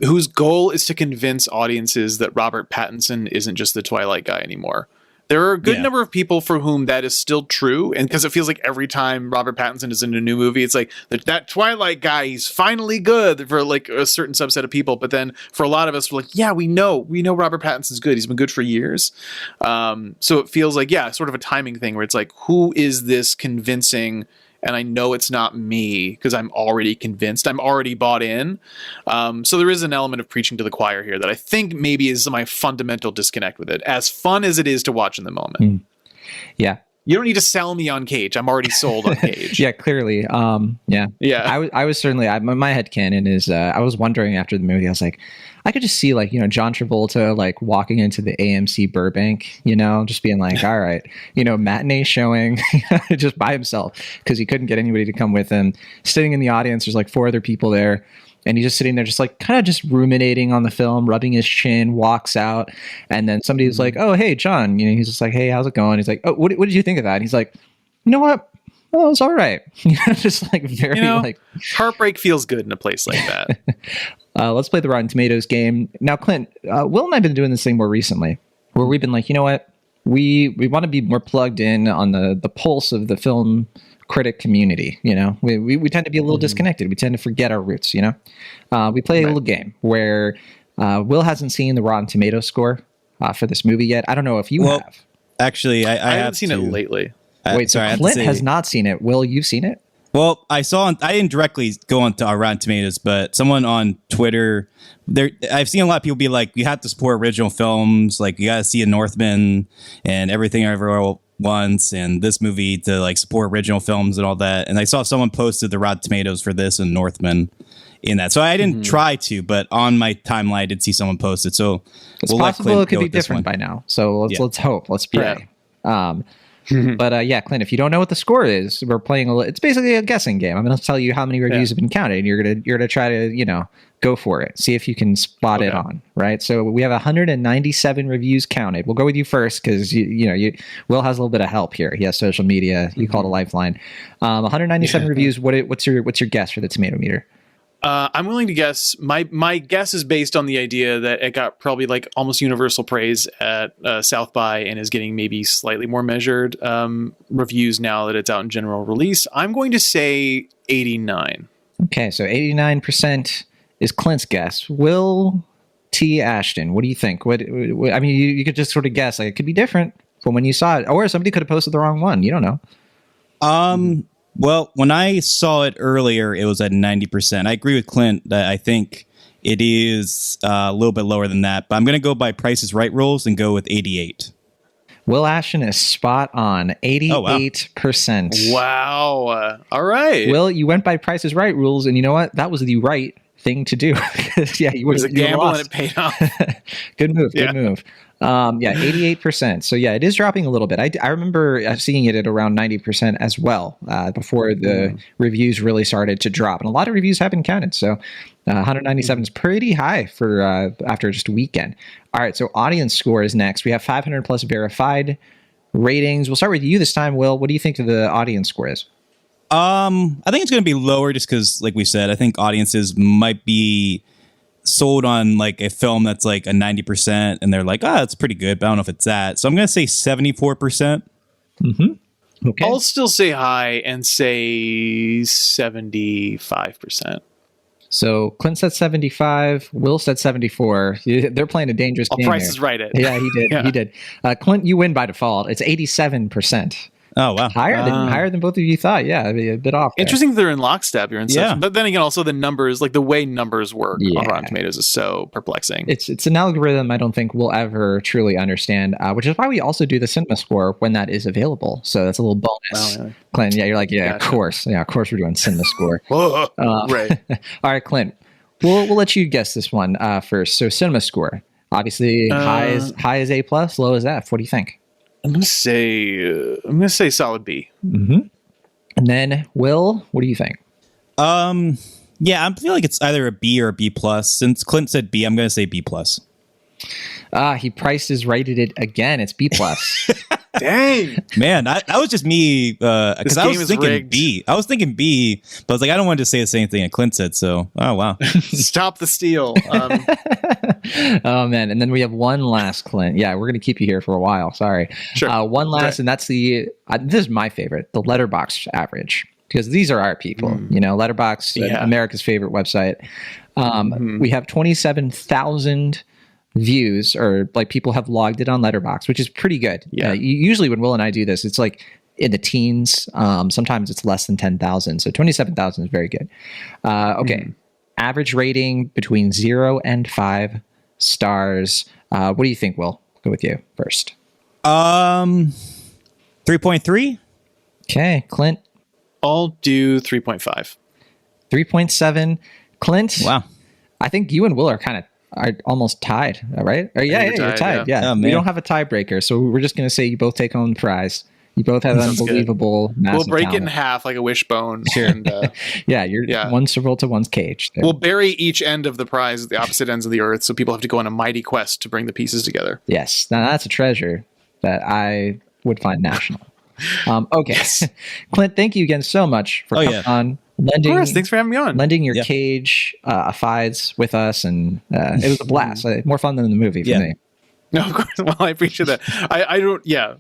whose goal is to convince audiences that Robert Pattinson isn't just the Twilight guy anymore. There are a good number of people for whom that is still true. And because it feels like every time Robert Pattinson is in a new movie, it's like that Twilight guy, he's finally good for like a certain subset of people. But then for a lot of us, we're like, yeah, we know Robert Pattinson's good. He's been good for years. So it feels like, sort of a timing thing where it's like, who is this convincing? And I know it's not me because I'm already convinced. I'm already bought in. So there is an element of preaching to the choir here that I think maybe is my fundamental disconnect with it. As fun as it is to watch in the moment. Yeah. You don't need to sell me on Cage. I'm already sold on Cage. Yeah, clearly. I was certainly, my headcanon is, I was wondering after the movie, I was like, I could just see like, John Travolta, like walking into the AMC Burbank, just being like, all right, matinee showing just by himself because he couldn't get anybody to come with him. Sitting in the audience, there's like 4 other people there. And he's just sitting there, just like kind of just ruminating on the film, rubbing his chin, walks out. And then somebody's like, oh, hey, John, he's just like, hey, how's it going? He's like, oh, what did you think of that? And he's like, you know what? Well, it's all right. Just like very like heartbreak feels good in a place like that. Let's play the Rotten Tomatoes game. Now, Clint, Will and I have been doing this thing more recently where we've been like, you know what? We want to be more plugged in on the pulse of the film critic community. We tend to be a little disconnected. We tend to forget our roots. We play a little game where Will hasn't seen the Rotten Tomatoes score for this movie yet. I don't know if you have. Actually, I haven't seen it lately. Wait, so Clint has not seen it. Will, you've seen it? Well, I didn't directly go on to Rotten Tomatoes, but someone on Twitter, I've seen a lot of people be like, you have to support original films. Like, you got to see a Northman and Everything Everywhere Once and this movie to like support original films and all that. And I saw someone posted the Rotten Tomatoes for this and Northman in that. So I didn't try to, but on my timeline, I did see someone post it. So it's possible it could be different by now. So let's hope. Let's pray. Yeah. But Clint, if you don't know what the score is, we're playing it's basically a guessing game. I'm going to tell you how many reviews have been counted, and you're gonna try to go for it, see if you can spot it on, right? So we have 197 reviews counted. We'll go with you first because Will has a little bit of help here. He has social media. You call it a lifeline. 197 reviews. What's your guess for the tomato meter? I'm willing to guess. My guess is based on the idea that it got probably like almost universal praise at South by and is getting maybe slightly more measured reviews now that it's out in general release. I'm going to say 89. Okay, so 89% is Clint's guess. Will T. Ashton, what do you think? What I mean, you could just sort of guess. Like, it could be different from when you saw it, or somebody could have posted the wrong one. You don't know. Well, when I saw it earlier, it was at 90%. I agree with Clint that I think it is a little bit lower than that, but I'm going to go by Price is Right rules and go with 88. Will Ashton is spot on, 88%. Wow. All right. Will, you went by Price is Right rules, and you know what? That was the right thing to do. Yeah, you It was a you gamble and lost. it paid off. Good move. Yeah. Good move. Yeah, 88%. So yeah, it is dropping a little bit. I remember seeing it at around 90% as well before the reviews really started to drop, and a lot of reviews have been counted. So 197 is pretty high for after just a weekend. All right, so audience score is next. We have 500 plus verified ratings. We'll start with you this time, Will. What do you think the audience score is? I think it's going to be lower just because, like we said, I think audiences might be sold on like a film that's like a 90% and they're like, it's pretty good, but I don't know if it's that. So I'm going to say 74%. Okay. I'll still say high and say 75%. So Clint said 75. Will said 74. They're playing a dangerous game. Price here. is Right it. Yeah, he did. Yeah. He did. Clint, you win by default. It's 87%. Oh, wow. Higher than both of you thought. Yeah, a bit off there. Interesting that they're in lockstep. You're in Yeah. such, but then again, also the numbers, like the way numbers work Yeah. on Rotten Tomatoes is so perplexing. It's an algorithm I don't think we'll ever truly understand, which is why we also do the cinema score when that is available. So that's a little bonus. Oh, yeah. Clint, yeah, you're like, yeah, Gotcha. of course. Yeah, of course we're doing cinema score. Right. All right, Clint, we'll let you guess this one first. So cinema score, obviously high as A plus, low as F. What do you think? I'm gonna say solid B. And then Will, what do you think? Yeah, I feel like it's either a B or a B plus. Since Clint said B, I'm going to say B plus. He Price is Righted it again. It's B plus. Dang. Man, that was just me because I game was is thinking rigged. B. I was thinking B, but I was like, I don't want to say the same thing that Clint said. So, oh wow. Stop the steal. Oh man, and then we have one last, Clint. Yeah, we're gonna keep you here for a while. Sorry. Sure. One last, Right. and that's this is my favorite, the Letterboxd average, because these are our people. Letterboxd, Yeah. America's favorite website. We have 27,000 views, or like people have logged it on Letterboxd, which is pretty good. Yeah. Usually when Will and I do this, it's like in the teens. Sometimes it's less than 10,000. So 27,000 is very good. Okay. Average rating between 0 and 5 stars. What do you think, Will? Go with you first. 3.3. Okay, Clint, I'll do 3.5. 3.7. Clint, Wow. I think you and Will are almost tied, right? Or, yeah, think we're you're tied, tied. yeah. Yeah, Oh, we man. don't have a tiebreaker, so we're just going to say you both take home the prize. You both have Sounds good. unbelievable massive We'll break it in talent. half like a wishbone. And Yeah, you're one's circle to one's cage. There. we'll bury each end of the prize at the opposite ends of the earth, so people have to go on a mighty quest to bring the pieces together. Yes, now that's a treasure that I would find national. Okay, Clint, thank you again so much for coming on, Of course, thanks for having me on. lending your Yeah. cage fides with us, and it was a blast. More fun than the movie for me. No, of course. Well, I appreciate that. I don't. Yeah,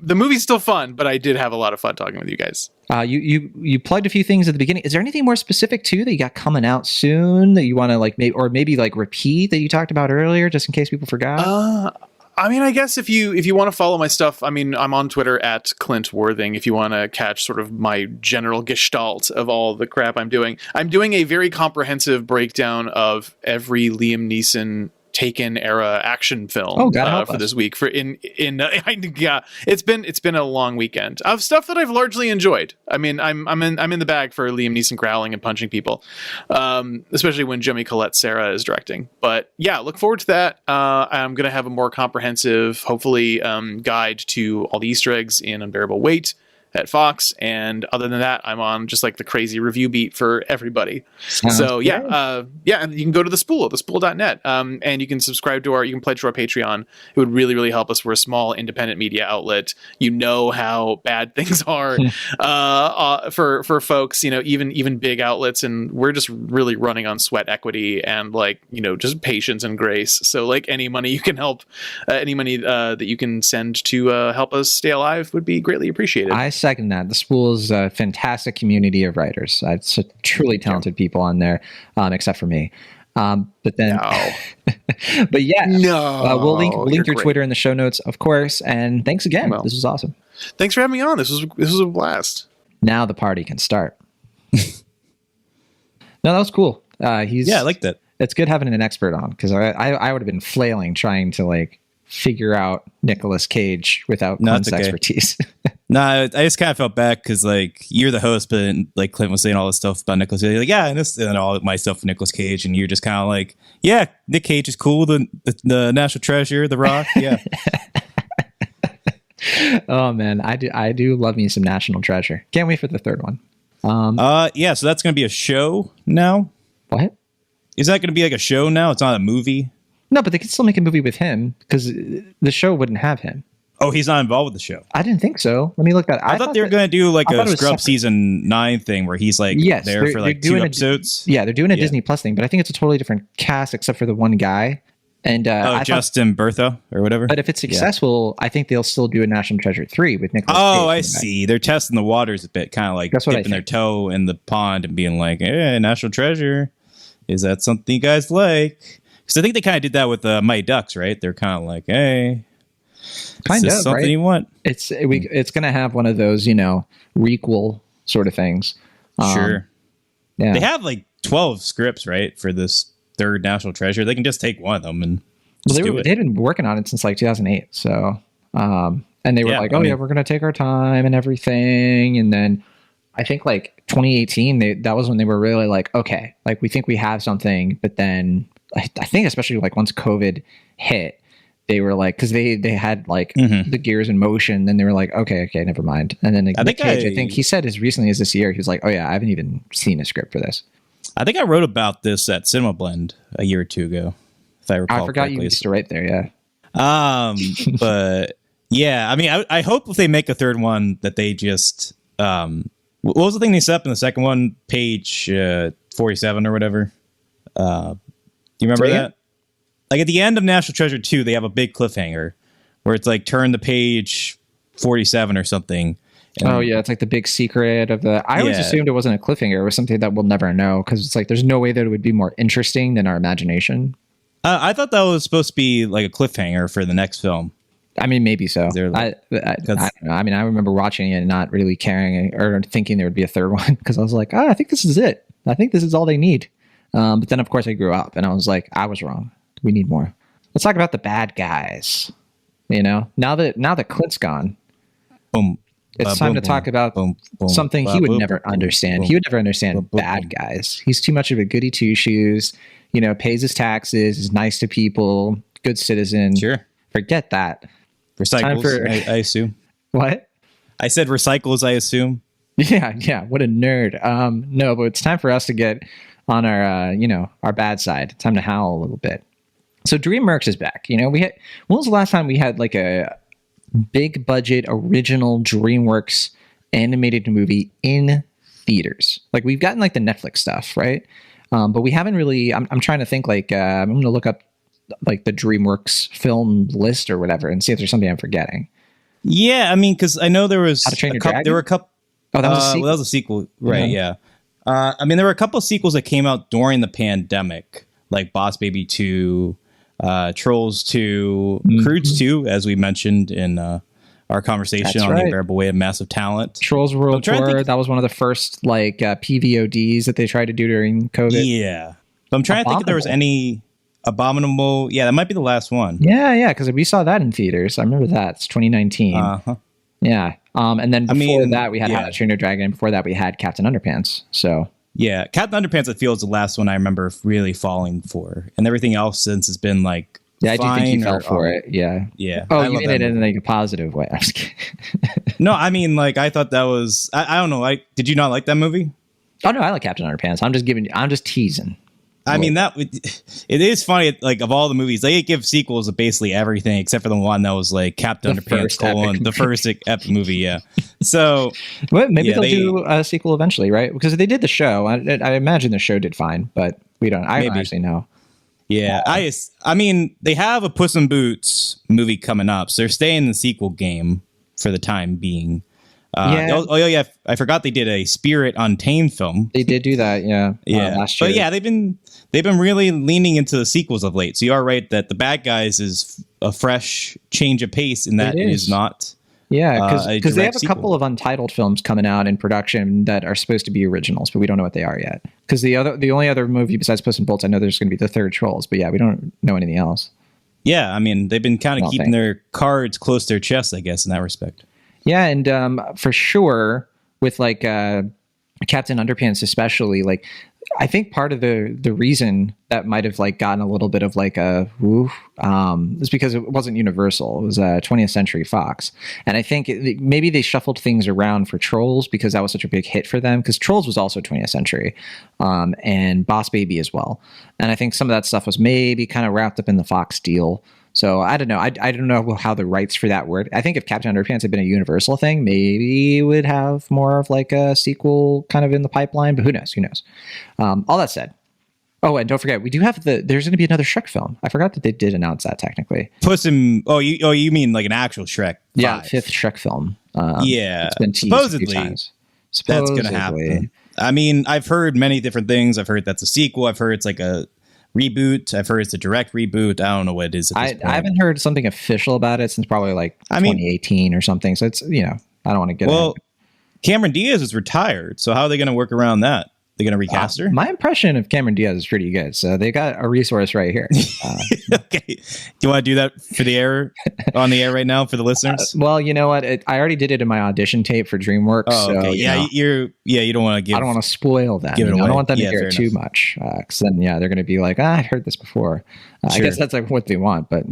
the movie's still fun, but I did have a lot of fun talking with you guys. You plugged a few things at the beginning. Is there anything more specific too that you got coming out soon that you want to maybe repeat that you talked about earlier, just in case people forgot? I mean, I guess if you want to follow my stuff, I mean, I'm on Twitter at Clint Worthing. If you want to catch sort of my general gestalt of all the crap I'm doing a very comprehensive breakdown of every Liam Neeson Taken era action film Oh, God help for us. this week. Yeah, it's been a long weekend of stuff that I've largely enjoyed. I mean, I'm in the bag for Liam Neeson growling and punching people, especially when Jimmy Colette Sarah is directing. But yeah, look forward to that. I'm gonna have a more comprehensive, hopefully, guide to all the Easter eggs in Unbearable Weight at Fox, and other than that, I'm on just like the crazy review beat for everybody. Sounds So great. yeah, and you can go to the Spool, thespool.net, and you can subscribe to you can pledge to our Patreon. It would really, really help us. We're a small independent media outlet. You know how bad things are for folks, even big outlets, and we're just really running on sweat equity and just patience and grace. So any money you can help, any money that you can send to help us stay alive would be greatly appreciated. I second that. The Spool is a fantastic community of writers. It's truly talented people on there, except for me. But then, but yeah, we'll link your great. Twitter in the show notes, of course. And thanks again. Well. This was awesome. Thanks for having me on. This was a blast. Now the party can start. No, that was cool. I like that. It's good having an expert on, because I would have been flailing trying to like figure out Nicolas Cage without Clint's expertise. No, I just kind of felt bad because like you're the host, but like Clint was saying all this stuff about Nicolas Cage, like and all my stuff with Nicolas Cage, and you're just kind of like, yeah, Nick Cage is cool, the National Treasure, The Rock, yeah. Oh man, I do love me some National Treasure. Can't wait for the third one. Yeah, so that's gonna be a show now. What? Is that gonna be like a show now? It's not a movie. No, but they could still make a movie with him because the show wouldn't have him. Oh, he's not involved with the show. I didn't think so. Let me look that. I thought they were going to do like a Scrub season 9 thing where he's like there for like 2 episodes. Yeah, they're doing a Disney Plus thing, but I think it's a totally different cast except for the one guy. And Justin Bertha or whatever. But if it's successful, I think they'll still do a National Treasure 3 with Nicolas Cage. Oh, I see. They're testing the waters a bit, kind of like dipping their toe in the pond and being like, "Hey, National Treasure, is that something you guys like?" Because I think they kind of did that with Mighty Ducks, right? They're kind of like, "Hey, kind of something right? you want." It's going to have one of those, requel sort of things. Sure. Yeah. They have like 12 scripts, right, for this third National Treasure. They can just take one of them and do it. They've been working on it since like 2008. So, and they were like, we're going to take our time and everything. And then I think like 2018, that was when they were really like, okay, like we think we have something. But then I think especially like once COVID hit, they were like, because they had like the gears in motion. Then they were like, okay, never mind. And then I think he said as recently as this year, he was like, oh yeah, I haven't even seen a script for this. I think I wrote about this at Cinema Blend a year or two ago, if I recall. I forgot correctly. You used to write there, yeah. But yeah, I mean, I hope if they make a third one that they just what was the thing they set up in the second one, page 47 or whatever. Do you remember that? Like at the end of National Treasure 2, they have a big cliffhanger where it's like turn the page 47 or something. Oh yeah, it's like the big secret of the. I always assumed it wasn't a cliffhanger; it was something that we'll never know because it's like there's no way that it would be more interesting than our imagination. I thought that was supposed to be like a cliffhanger for the next film. I mean, maybe so. Like, I don't know. I mean, I remember watching it and not really caring or thinking there would be a third one because I was like, I think this is it. I think this is all they need. But then, of course, I grew up and I was like, I was wrong. We need more. Let's talk about the bad guys. Now that Clint's gone. Boom. It's time to talk about something he would never understand. He would never understand bad guys. He's too much of a goody two shoes, pays his taxes, is nice to people, good citizen. Sure. Forget that. Recycles, I assume. What? I said recycles, I assume. Yeah. What a nerd. No, but it's time for us to get on our, our bad side. Time to howl a little bit. So DreamWorks is back. When was the last time we had like a big budget original DreamWorks animated movie in theaters? Like we've gotten like the Netflix stuff, right? But we haven't really. I'm trying to think. Like I'm going to look up like the DreamWorks film list or whatever and see if there's something I'm forgetting. Yeah, I mean, because I know there was there were a couple. Oh, that was a sequel. Well, that was a sequel, right? Yeah. I mean, there were a couple of sequels that came out during the pandemic, like Boss Baby 2. Trolls 2, Croods 2, as we mentioned in our conversation on The Unbearable Weight of Massive Talent. Trolls World Tour, that was one of the first like PVODs that they tried to do during COVID. Yeah. But I'm trying to think if there was any Abominable. Yeah, that might be the last one. Yeah, because we saw that in theaters. I remember that. It's 2019. Uh-huh. Yeah. And then before that, we had How to Train Your Dragon. And before that, we had Captain Underpants. So... Yeah, Captain Underpants, I feel, is the last one I remember really falling for. And everything else since has been like, I do think you fell for it. Yeah. Yeah. Oh, you made it in like a positive way. I was kidding. No, I mean, like, I thought that was, I don't know. Did you not like that movie? Oh, no, I like Captain Underpants. I'm just teasing. I mean, it is funny, like, of all the movies, they give sequels of basically everything except for the one that was like Captain Underpants : the first epic movie, yeah. So well, maybe they'll do a sequel eventually, right? Because they did the show. I imagine the show did fine, but we don't. I don't actually know. Yeah, I mean, they have a Puss in Boots movie coming up, so they're staying in the sequel game for the time being. Yeah. I forgot they did a Spirit Untamed film. They did do that, yeah. Last year. But yeah, they've been really leaning into the sequels of late. So you are right that The Bad Guys is a fresh change of pace, and that is not Yeah, a because they direct have a sequel. couple of untitled films coming out in production that are supposed to be originals, but we don't know what they are yet. Because the only other movie besides Puss in Boots I know there's going to be the third Trolls, but yeah, we don't know anything else. Yeah, I mean, they've been kind I of don't keeping think. their cards close to their chest, I guess, in that respect. Yeah, and for sure with like Captain Underpants especially, like I think part of the reason that might have like gotten a little bit of like a woo is because it wasn't Universal. It was 20th Century Fox, and I think maybe they shuffled things around for Trolls because that was such a big hit for them. Because Trolls was also 20th Century, and Boss Baby as well. And I think some of that stuff was maybe kind of wrapped up in the Fox deal. So I don't know. I don't know how the rights for that work. I think if Captain Underpants had been a Universal thing, maybe it would have more of like a sequel kind of in the pipeline. But who knows? Who knows? All that said, oh, and don't forget, we do have there's going to be another Shrek film. I forgot that they did announce that technically. Puss in you mean like an actual Shrek? 5. Yeah, fifth Shrek film. Yeah, it's been teased supposedly a few times. that's going to happen. I mean, I've heard many different things. I've heard that's a sequel. I've heard it's like a reboot. I've heard it's a direct reboot. I don't know what it is. I haven't heard something official about it since probably like 2018 or something. So it's I don't want to get. Well, Cameron Diaz is retired, so how are they going to work around that? They're going to recast her? My impression of Cameron Diaz is pretty good. So they got a resource right here. Okay. Do you want to do that for the air on the air right now for the listeners? Well, you know what? I already did it in my audition tape for DreamWorks. Oh, okay. So, you don't want to give. I don't want to spoil that. Give it away. I don't want them to Yeah, hear fair it too enough. much. Because then, they're going to be like, I've heard this before. I Sure. guess that's like what they want. But,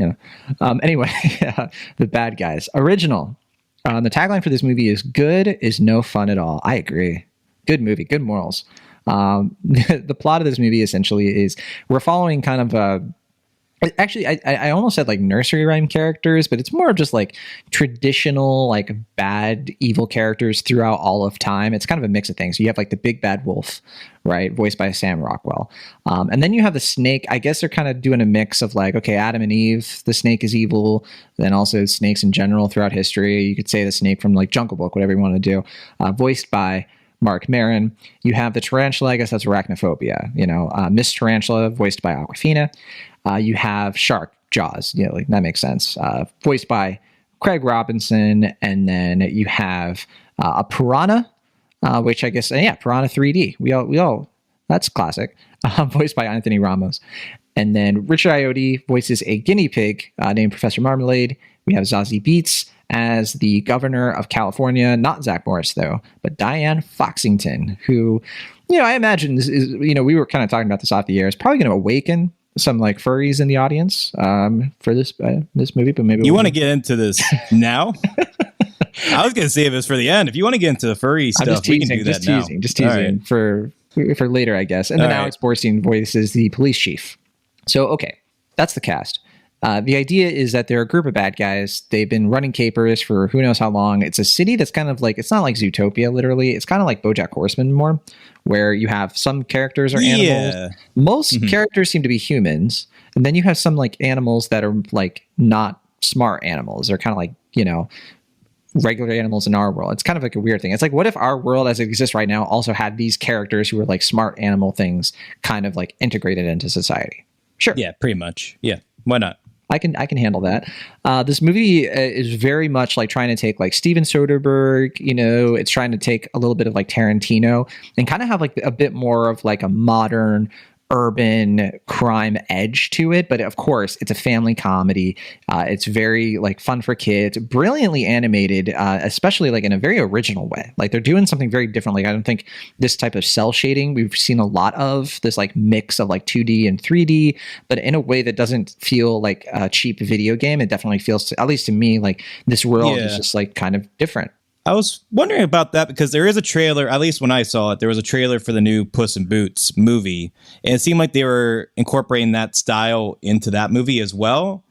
anyway, the bad guys. Original. The tagline for this movie is good is no fun at all. I agree. Good movie, good morals. The plot of this movie essentially is we're following kind of actually I almost said like nursery rhyme characters, but it's more of just like traditional like bad evil characters throughout all of time. It's kind of a mix of things. You have like the big bad wolf, right, voiced by Sam Rockwell, and then you have the snake. I guess they're kind of doing a mix of like, okay, Adam and Eve, the snake is evil, then also snakes in general throughout history. You could say the snake from like Jungle Book, whatever you want to do, voiced by Mark Maron. You have the tarantula, I guess that's arachnophobia, Miss Tarantula, voiced by Awkwafina. You have Shark, Jaws, like that makes sense, voiced by Craig Robinson. And then you have a piranha, which I guess, Piranha 3D. We all that's classic, voiced by Anthony Ramos. And then Richard Ayoade voices a guinea pig named Professor Marmalade. We have Zazie Beetz as the governor of California, not Zach Morris though, but Diane Foxington, who, I imagine is we were kind of talking about this off the air, is probably going to awaken some like furries in the audience for this movie, but maybe you want to get into this now. I was going to save this for the end. If you want to get into the furry stuff, we can do that now. Just teasing for later, I guess. And then Alex Borstein voices the police chief. So, okay, that's the cast. The idea is that they're a group of bad guys. They've been running capers for who knows how long. It's a city that's kind of like, it's not like Zootopia, literally. It's kind of like BoJack Horseman more, where you have some characters are animals. Most characters seem to be humans. And then you have some like animals that are like not smart animals. They're kind of like, regular animals in our world. It's kind of like a weird thing. It's like, what if our world as it exists right now also had these characters who were like smart animal things kind of like integrated into society? Sure. Yeah, pretty much. Yeah. Why not? I can handle that. This movie is very much like trying to take like Steven Soderbergh, it's trying to take a little bit of like Tarantino and kind of have like a bit more of like a modern urban crime edge to it. But of course, it's a family comedy. It's very like fun for kids, brilliantly animated, especially like in a very original way. Like they're doing something very different. Like I don't think this type of cell shading we've seen a lot of, this like mix of like 2D and 3D, but in a way that doesn't feel like a cheap video game. It definitely feels, at least to me, like this world is just like kind of different. I was wondering about that because there is a trailer, at least when I saw it, there was a trailer for the new Puss in Boots movie. And it seemed like they were incorporating that style into that movie as well.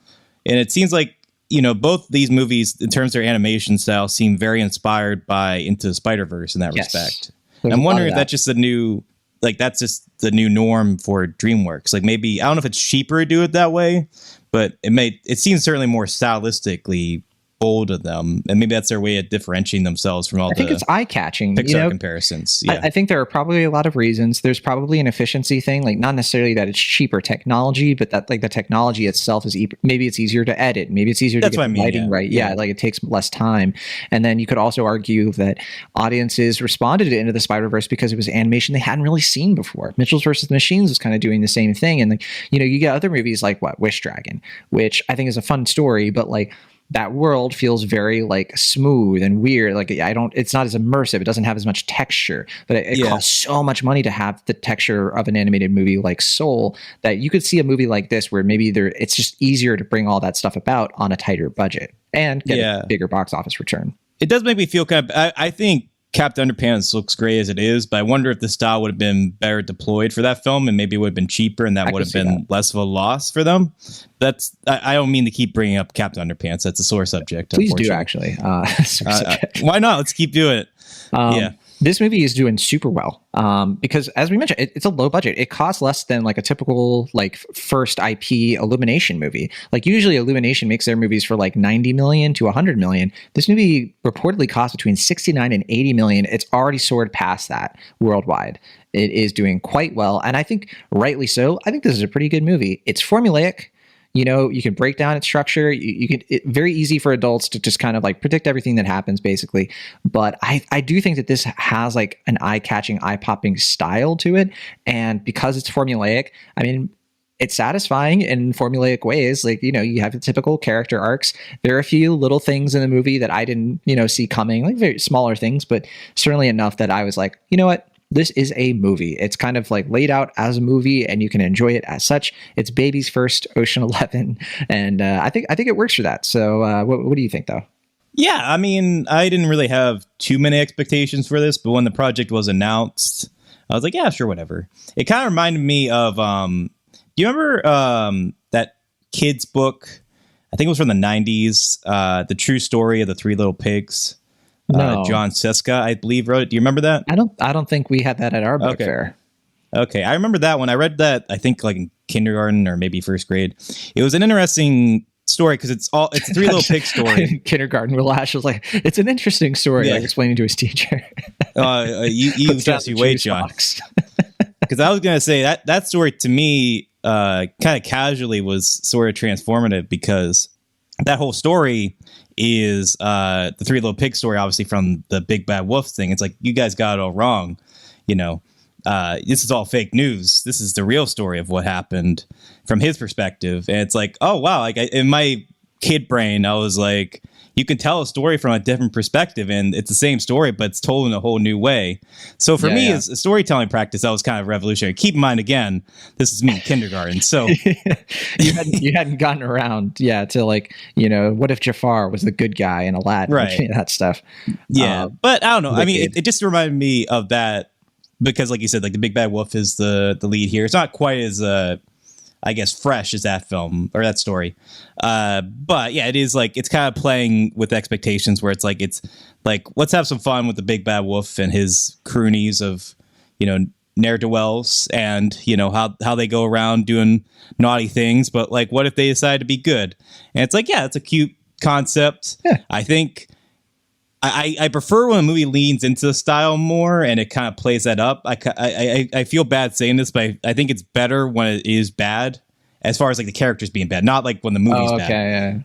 And it seems like, both these movies, in terms of their animation style, seem very inspired by Into the Spider-Verse in that respect. I'm wondering if that's just that's just the new norm for DreamWorks. Like maybe, I don't know if it's cheaper to do it that way, but it seems certainly more stylistically bold of them, and maybe that's their way of differentiating themselves from all I think it's eye-catching. Pixar comparisons. Yeah, I think there are probably a lot of reasons. There's probably an efficiency thing, like not necessarily that it's cheaper technology, but that like the technology itself is maybe it's easier to edit, maybe it's easier to get the lighting right. Yeah, like it takes less time. And then you could also argue that audiences responded to Into the Spider-Verse because it was animation they hadn't really seen before. Mitchell's versus the Machines was kind of doing the same thing, and like you get other movies like Wish Dragon, which I think is a fun story, but like that world feels very like smooth and weird. Like it's not as immersive. It doesn't have as much texture, but it costs so much money to have the texture of an animated movie like Soul that you could see a movie like this where maybe it's just easier to bring all that stuff about on a tighter budget and get a bigger box office return. It does make me feel kind of, I think Captain Underpants looks great as it is, but I wonder if the style would have been better deployed for that film, and maybe it would have been cheaper, and that would have been less of a loss for them. I don't mean to keep bringing up Captain Underpants. That's a sore subject. Please do, actually. Why not? Let's keep doing it. This movie is doing super well because, as we mentioned, it's a low budget. It costs less than like a typical like first IP Illumination movie. Like usually Illumination makes their movies for like 90 million to 100 million. This movie reportedly costs between 69 and 80 million. It's already soared past that worldwide. It is doing quite well, and I think rightly so. I think this is a pretty good movie. It's formulaic. You can break down its structure. Very easy for adults to just kind of like predict everything that happens, basically. But I do think that this has like an eye-catching, eye-popping style to it. And because it's formulaic, I mean, it's satisfying in formulaic ways. Like, you have the typical character arcs. There are a few little things in the movie that I didn't, see coming, like very smaller things, but certainly enough that I was like, you know what? This is a movie. It's kind of like laid out as a movie, and you can enjoy it as such. It's baby's first Ocean 11, and I think it works for that. So, what do you think, though? Yeah, I mean, I didn't really have too many expectations for this, but when the project was announced, I was like, yeah, sure, whatever. It kind of reminded me of, do you remember that kid's book? I think it was from the 90s, The True Story of the Three Little Pigs. No. John Siska, I believe, wrote it. Do you remember that? I don't think we had that at our book fair. Okay, I remember that one. I read that, I think, like in kindergarten or maybe first grade. It was an interesting story because it's a Three Little Pigs story. In kindergarten, Will Ash was like, it's an interesting story, like explaining to his teacher. You Jesse Wade, John. Because I was going to say that story to me kind of casually was sort of transformative, because that whole story is the Three Little Pigs story, obviously from the Big Bad Wolf thing. It's like, you guys got it all wrong. This is all fake news. This is the real story of what happened from his perspective. And it's like, oh, wow. Like in my kid brain, I was like, you can tell a story from a different perspective, and it's the same story, but it's told in a whole new way. So for me, as a storytelling practice, that was kind of revolutionary. Keep in mind, again, this is me in kindergarten. So you hadn't gotten around, to like, what if Jafar was the good guy in Aladdin, right? That stuff. Yeah, but I don't know. I mean, it just reminded me of that because, like you said, like the Big Bad Wolf is the lead here. It's not quite as I guess fresh as that film or that story. But yeah, it is like, it's kind of playing with expectations where it's like, let's have some fun with the Big Bad Wolf and his croonies of, ne'er-do-wells and, how they go around doing naughty things. But like, what if they decide to be good? And it's like, yeah, it's a cute concept. Yeah. I think I prefer when a movie leans into the style more and it kind of plays that up. I feel bad saying this, but I think it's better when it is bad, as far as like the characters being bad, not like when the movie's bad. Yeah.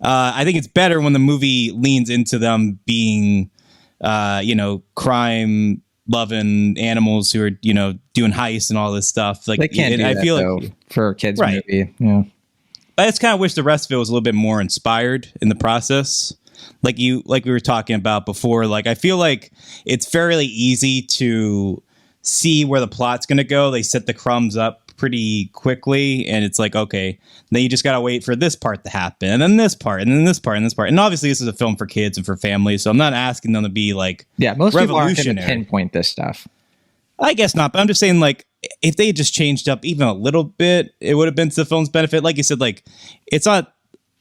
I think it's better when the movie leans into them being, crime loving animals who are, doing heists and all this stuff. Like, they can't do that, I feel though, like for a kids movie. Yeah. I just kind of wish the rest of it was a little bit more inspired in the process. Like we were talking about before, like I feel like it's fairly easy to see where the plot's going to go. They set the crumbs up pretty quickly, and it's like, okay, then you just got to wait for this part to happen, and then this part, and then this part, and this part. And obviously this is a film for kids and for families, so I'm not asking them to be like most people aren't going to pinpoint this stuff. I guess not, but I'm just saying, like, if they had just changed up even a little bit, it would have been to the film's benefit. Like you said, like, it's not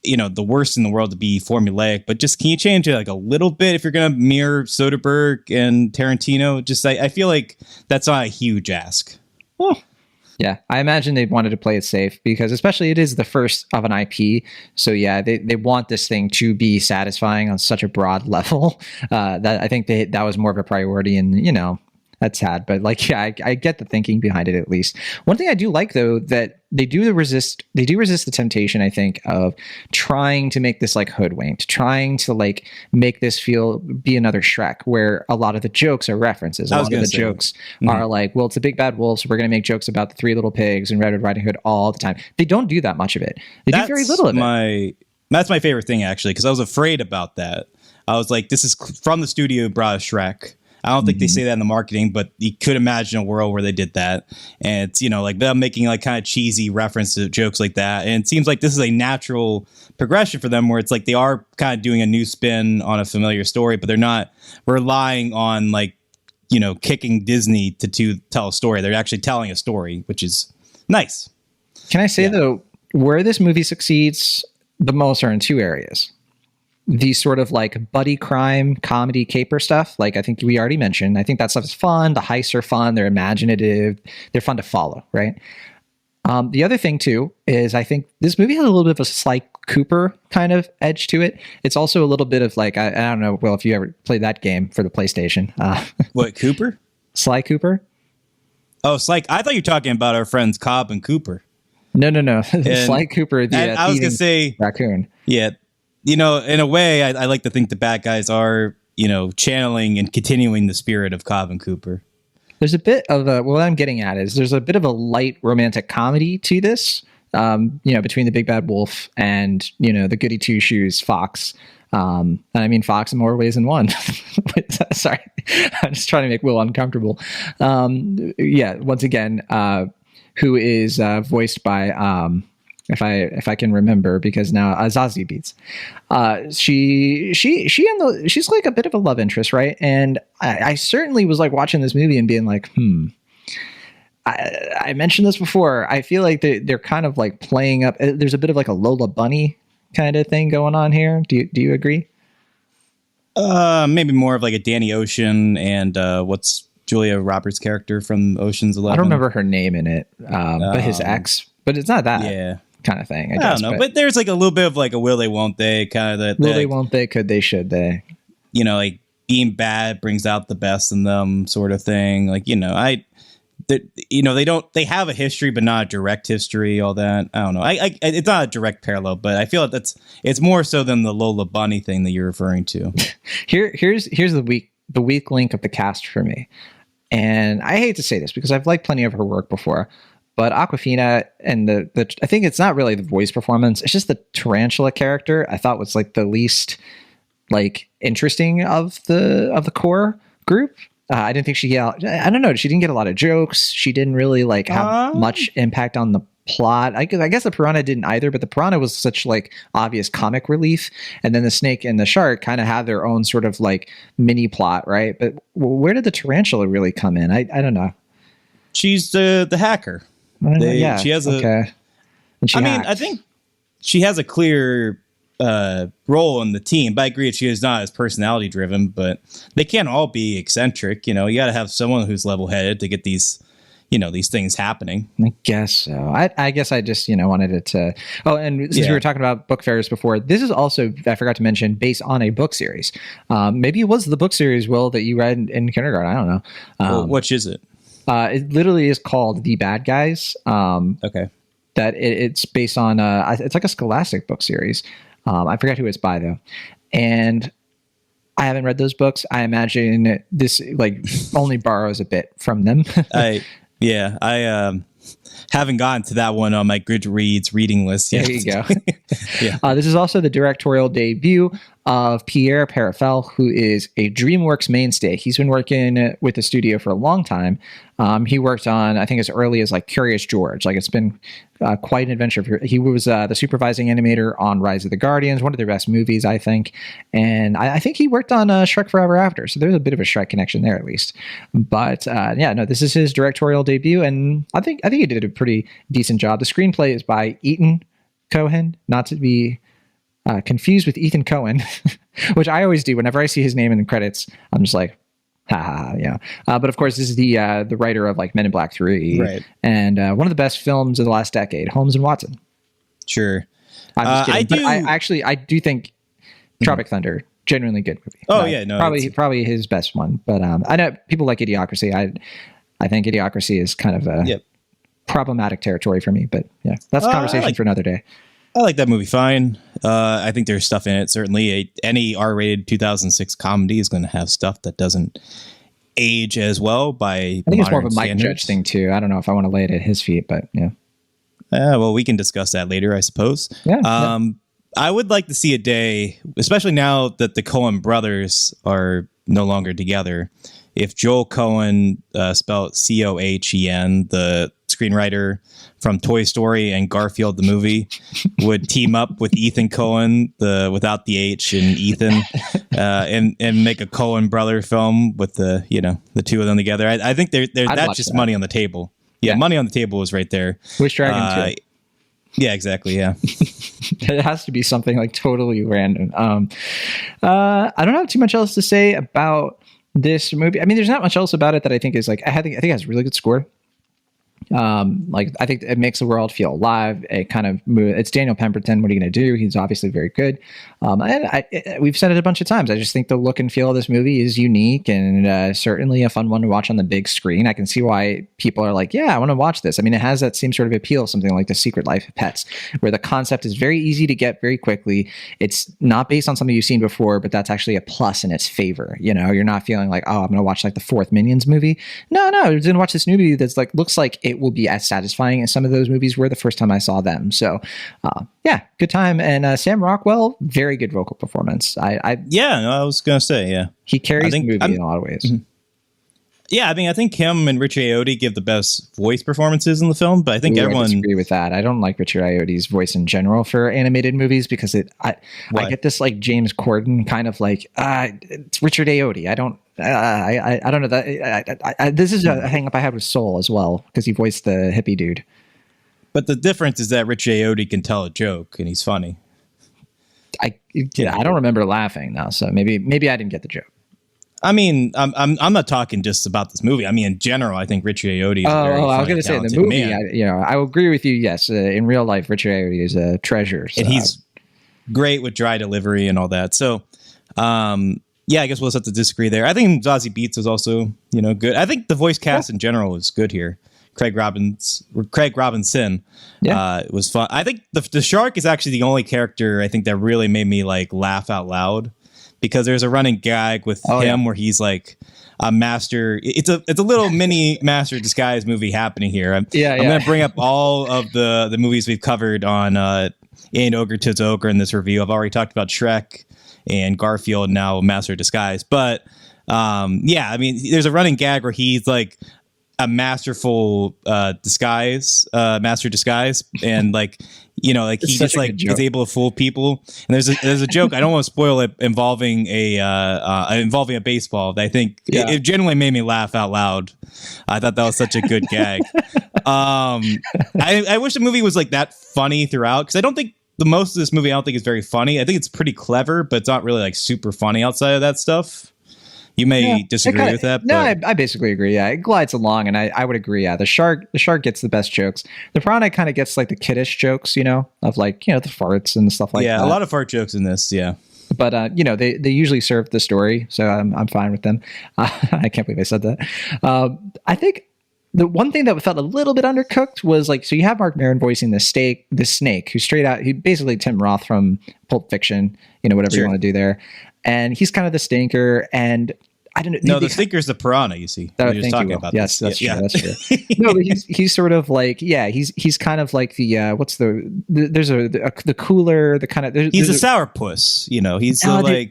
the worst in the world to be formulaic, but just can you change it like a little bit if you're going to mirror Soderbergh and Tarantino? Just I feel like that's not a huge ask. Oh, Yeah, I imagine they wanted to play it safe because, especially, it is the first of an IP. So yeah, they want this thing to be satisfying on such a broad level. That I think that was more of a priority, and that's sad. But like, yeah, I get the thinking behind it at least. One thing I do like though that they do resist the temptation, I think, of trying to make this like hoodwinked, trying to like make this be another Shrek, where a lot of the jokes are references. A lot of the jokes are like, well, it's a big bad wolf, so we're going to make jokes about the Three Little Pigs and Red Riding Hood all the time. They don't do that much of it. They do very little of it. That's my favorite thing, actually, because I was afraid about that. I was like, this is from the studio who brought us Shrek. I don't think they say that in the marketing, but you could imagine a world where they did that. And it's, like them making like kind of cheesy reference to jokes like that. And it seems like this is a natural progression for them where it's like they are kind of doing a new spin on a familiar story, but they're not relying on like, kicking Disney to tell a story. They're actually telling a story, which is nice. Can I say though, where this movie succeeds the most are in two areas. The sort of like buddy crime comedy caper stuff, like I think we already mentioned. I think that stuff is fun. The heists are fun. They're imaginative. They're fun to follow, right? The other thing too is I think this movie has a little bit of a Sly Cooper kind of edge to it. It's also a little bit of like I don't know, Will, if you ever played that game for the PlayStation. What, Cooper? Sly Cooper? Oh, Sly. I thought you were talking about our friends Cobb and Cooper. No. Sly Cooper, I was gonna say raccoon. Yeah. In a way, I like to think the bad guys are, channeling and continuing the spirit of Cobb and Cooper. There's a bit of what I'm getting at is there's a bit of a light romantic comedy to this, between the big bad wolf and, the goody two shoes fox. And I mean fox in more ways than one. Sorry, I'm just trying to make Will uncomfortable. Once again, who is voiced by... If I can remember, because now Zazie Beetz, she's like a bit of a love interest, right? And I certainly was like watching this movie and being like, I mentioned this before. I feel like they're kind of like playing up. There's a bit of like a Lola Bunny kind of thing going on here. Do you agree? Maybe more of like a Danny Ocean and what's Julia Roberts' character from Ocean's 11? I don't remember her name in it, but his ex. But it's not that. Yeah. Kind of thing. I don't know, but there's like a little bit of like a will they, won't they kind of that. Will they, won't they, could they, should they? Like being bad brings out the best in them, sort of thing. Like they have a history, but not a direct history. All that I don't know. It's not a direct parallel, but I feel like it's more so than the Lola Bunny thing that you're referring to. Here's the weak link of the cast for me, and I hate to say this because I've liked plenty of her work before. But Awkwafina and the I think it's not really the voice performance. It's just the tarantula character I thought was like the least like interesting of the core group. I didn't think I don't know. She didn't get a lot of jokes. She didn't really like have much impact on the plot. I guess the piranha didn't either, but the piranha was such like obvious comic relief. And then the snake and the shark kind of had their own sort of like mini plot, right? But where did the tarantula really come in? I don't know. She's the hacker. She has okay. I think she has a clear role in the team, but I agree she is not as personality driven, but they can't all be eccentric. You got to have someone who's level headed to get these things happening. I guess so. I guess I just, wanted it to. Oh, and since we were talking about book fairs before, this is also, I forgot to mention, based on a book series. Maybe it was the book series, Will, that you read in kindergarten. I don't know. Well, which is it? It literally is called The Bad Guys. Okay. That it's based on, it's like a Scholastic book series. I forget who it's by though. And I haven't read those books. I imagine this like only borrows a bit from them. I haven't gotten to that one on my Goodreads reading list yet. There you go. Yeah. This is also the directorial debut of Pierre Perifel, who is a DreamWorks mainstay. He's been working with the studio for a long time. He worked on, I think, as early as like Curious George. Like it's been quite an adventure. He was the supervising animator on Rise of the Guardians, one of their best movies, I think. And I think he worked on Shrek Forever After. So there's a bit of a Shrek connection there, at least. But this is his directorial debut, and I think he did a pretty decent job. The screenplay is by Ethan Cohen, not to be confused with Ethan Cohen, which I always do whenever I see his name in the credits. I'm just like, Yeah. But of course, this is the writer of like Men in Black 3, Right. and one of the best films of the last decade, Holmes and Watson. Sure. I'm just kidding. I do. But I do think Tropic Thunder, genuinely good movie. Oh, yeah, no, probably his best one. But I know people like Idiocracy. I think Idiocracy is kind of a problematic territory for me. But yeah, that's a conversation for another day. I like that movie fine. I think there's stuff in it. Certainly, any R-rated 2006 comedy is going to have stuff that doesn't age as well by I think it's more of a Mike standards. Judge thing too. I don't know if I want to lay it at his feet, but yeah. Well, we can discuss that later, I suppose. Yeah. I would like to see a day, especially now that the Coen brothers are no longer together, if Joel Coen, spelled Cohen, the screenwriter from Toy Story and Garfield the movie, would team up with Ethan Coen, without the H in Ethan, and make a Coen brother film with the two of them together. I think that's just money on the table. Yeah, money on the table is right there. Wish Dragon 2. Yeah, exactly. Yeah. It has to be something like totally random. I don't have too much else to say about this movie. I mean, there's not much else about it that I think is like, I think it has a really good score. Like I think it makes the world feel alive. It kind of it's Daniel Pemberton. What are you going to do? He's obviously very good. And we've said it a bunch of times. I just think the look and feel of this movie is unique and certainly a fun one to watch on the big screen. I can see why people are like, yeah, I want to watch this. I mean, it has that same sort of appeal, something like The Secret Life of Pets, where the concept is very easy to get very quickly. It's not based on something you've seen before, but that's actually a plus in its favor. You're not feeling like, oh, I'm going to watch like the fourth Minions movie. No, I'm going to watch this movie that's like, looks like it will be as satisfying as some of those movies were the first time I saw them. So yeah, good time. And Sam Rockwell, very good vocal performance. I was gonna say, yeah, he carries the movie in a lot of ways. Mm-hmm. Yeah, I mean, I think him and Richard Ayoade give the best voice performances in the film, but I think everyone... I disagree with that. I don't like Richard Ayoade's voice in general for animated movies because I get this like James Corden kind of like it's Richard Ayoade. I don't know that. This is a hang up I had with Soul as well because he voiced the hippie dude. But the difference is that Richard Ayoade can tell a joke and he's funny. I don't remember laughing now, so maybe I didn't get the joke. I mean, I'm not talking just about this movie. I mean, in general, I think Richard Ayoade is a very I was going to say in the movie. I will agree with you. Yes, in real life, Richard Ayoade is a treasure, so. And he's great with dry delivery and all that. So, yeah, I guess we'll just have to disagree there. I think Zazie Beetz was also good. I think the voice cast in general is good here. Craig Robinson was fun. I think the shark is actually the only character I think that really made me like laugh out loud, because there's a running gag with him where he's like a master. It's a little mini Master Disguise movie happening here. I'm going to bring up all of the movies we've covered on Ain't Ogre Tis Ogre in this review. I've already talked about Shrek and Garfield, now Master Disguise. But I mean, there's a running gag where he's like a masterful master disguise, and like he just like is able to fool people. And there's a joke, I don't want to spoil it, involving a baseball that I think it genuinely made me laugh out loud. I thought that was such a good gag. I wish the movie was like that funny throughout, because I don't think most of this movie I don't think is very funny. I think it's pretty clever, but it's not really like super funny outside of that stuff. You may disagree with that. No, I basically agree. Yeah, it glides along, and I would agree. Yeah, the shark gets the best jokes. The piranha kind of gets like the kiddish jokes, of like the farts and stuff like that. Yeah, a lot of fart jokes in this. Yeah, but they usually serve the story, so I'm fine with them. I can't believe I said that. I think the one thing that felt a little bit undercooked was like, so you have Mark Maron voicing the snake, who's he basically Tim Roth from Pulp Fiction, whatever you want to do there. And he's kind of the stinker, and I don't know. No, the stinker's the piranha. You see, we were just talking about yes, this. That's true. No, but he's sort of like he's kind of like the the cooler, the kind of he's a sourpuss. He's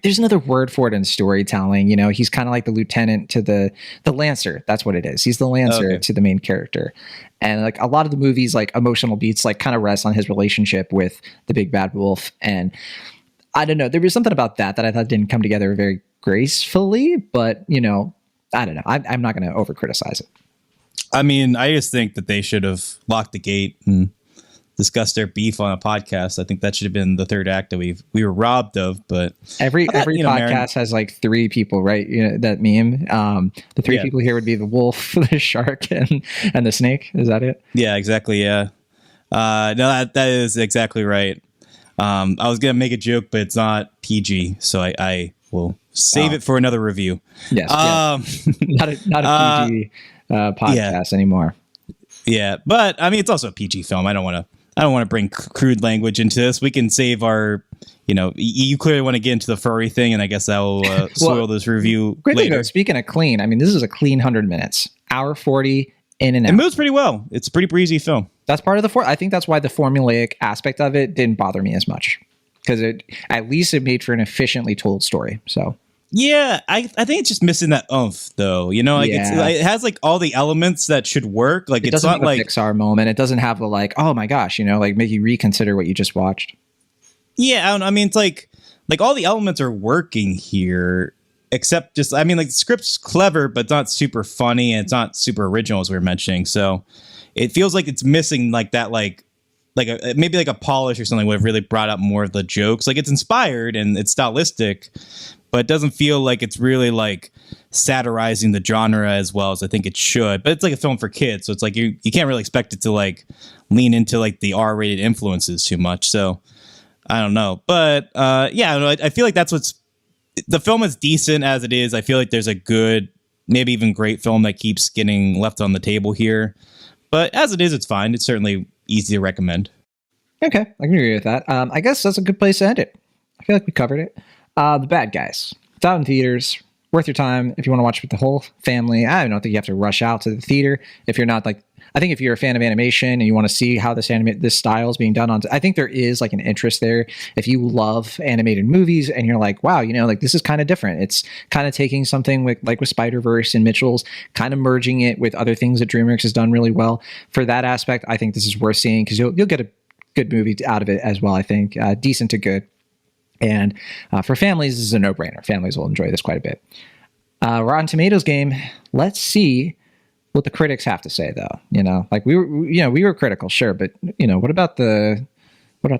there's another word for it in storytelling. He's kind of like the lieutenant to the lancer. That's what it is. He's the lancer to the main character. And like a lot of the movies, like emotional beats, like kind of rest on his relationship with the big bad wolf. And I don't know. There was something about that I thought didn't come together very gracefully, but I don't know. I'm not going to over criticize it. I mean, I just think that they should have locked the gate and discuss their beef on a podcast. I think that should have been the third act that we were robbed of. But every you know, podcast Marin, has like three people, right? You know, that meme. The three people here would be the wolf, the shark, and the snake. Is that it? Yeah, exactly. Yeah. No, that is exactly right. I was gonna make a joke, but it's not PG, so I will save it for another review. Yes. Not a PG podcast anymore. Yeah, but I mean, it's also a PG film. I don't want to bring crude language into this. We can save our, you know, you clearly want to get into the furry thing, and I guess that will spoil this review later. Speaking of clean, I mean, this is a clean 100 minutes, hour 40 in and out. It moves pretty well. It's a pretty breezy film. That's part of I think that's why the formulaic aspect of it didn't bother me as much, because at least it made for an efficiently told story. So yeah, I think it's just missing that oomph, though. You know, like it has like all the elements that should work. Like it it's doesn't not have like a Pixar moment. It doesn't have the like, oh my gosh, you know, like make you reconsider what you just watched. Yeah, I don't know. I mean, it's like all the elements are working here, except just, I mean, like the script's clever, but it's not super funny and it's not super original, as we were mentioning. So it feels like it's missing like that, maybe like a polish or something would have really brought up more of the jokes. Like it's inspired and it's stylistic, but it doesn't feel like it's really like satirizing the genre as well as I think it should. But it's like a film for kids, so it's like you can't really expect it to like lean into like the R-rated influences too much. So I don't know, but yeah, I feel like that's the film is decent as it is. I feel like there's a good, maybe even great film that keeps getting left on the table here. But as it is, it's fine. It's certainly easy to recommend. Okay, I can agree with that. I guess that's a good place to end it. I feel like we covered it. The Bad Guys. It's out in theaters. Worth your time if you want to watch with the whole family. I don't think you have to rush out to the theater if you're not like. I think if you're a fan of animation and you want to see how this style is being done on, I think there is like an interest there. If you love animated movies and you're like, wow, you know, like this is kind of different. It's kind of taking something with Spider-Verse and Mitchell's, kind of merging it with other things that DreamWorks has done really well. For that aspect, I think this is worth seeing because you'll get a good movie out of it as well. I think decent to good. And for families, this is a no-brainer. Families will enjoy this quite a bit. Rotten Tomatoes game. Let's see what the critics have to say, though. You know, like we were critical, sure, but you know, what about the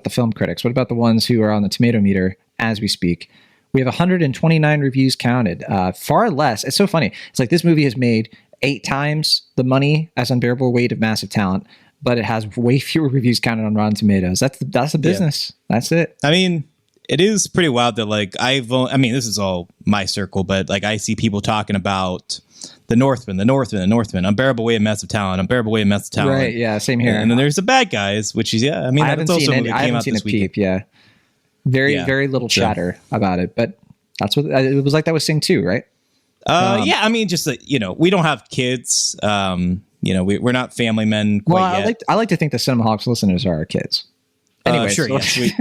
film critics? What about the ones who are on the tomato meter as we speak? We have 129 reviews counted, far less. It's so funny. It's like this movie has made 8 times the money as Unbearable Weight of Massive Talent, but it has way fewer reviews counted on Rotten Tomatoes. That's the business. Yeah. That's it. I mean, it is pretty wild that like this is all my circle, but like I see people talking about The Northman, Unbearable Weight of Massive Talent, Unbearable Weight of Massive Talent. Right, yeah, same here. And then there's The Bad Guys, which is, I mean, that's also a movie that came out this week. Yeah. Very little chatter about it, but that's what it was like that with Sing 2, right? Yeah, I mean, just that, you know, we don't have kids. You know, we're not family men quite yet. I like to think the Cinemaholics listeners are our kids. Anyway, sure, yes.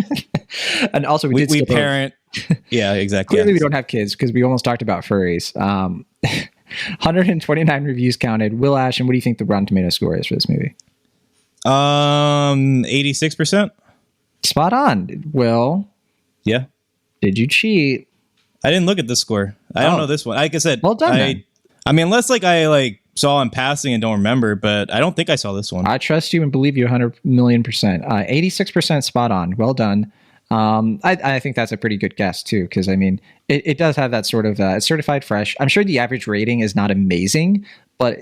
And also we parent. Yeah, exactly. Clearly we don't have kids because we almost talked about furries. 129 reviews counted. Will Ashton, what do you think the Rotten Tomato score is for this movie? 86%. Spot on. Will. Yeah. Did you cheat? I didn't look at this score. I don't know this one. Like I said, well done. I mean, unless I saw in passing and don't remember, but I don't think I saw this one. I trust you and believe you 100,000,000%. 86% spot on. Well done. I think that's a pretty good guess too, because I mean, it does have that sort of it's certified fresh. I'm sure the average rating is not amazing, but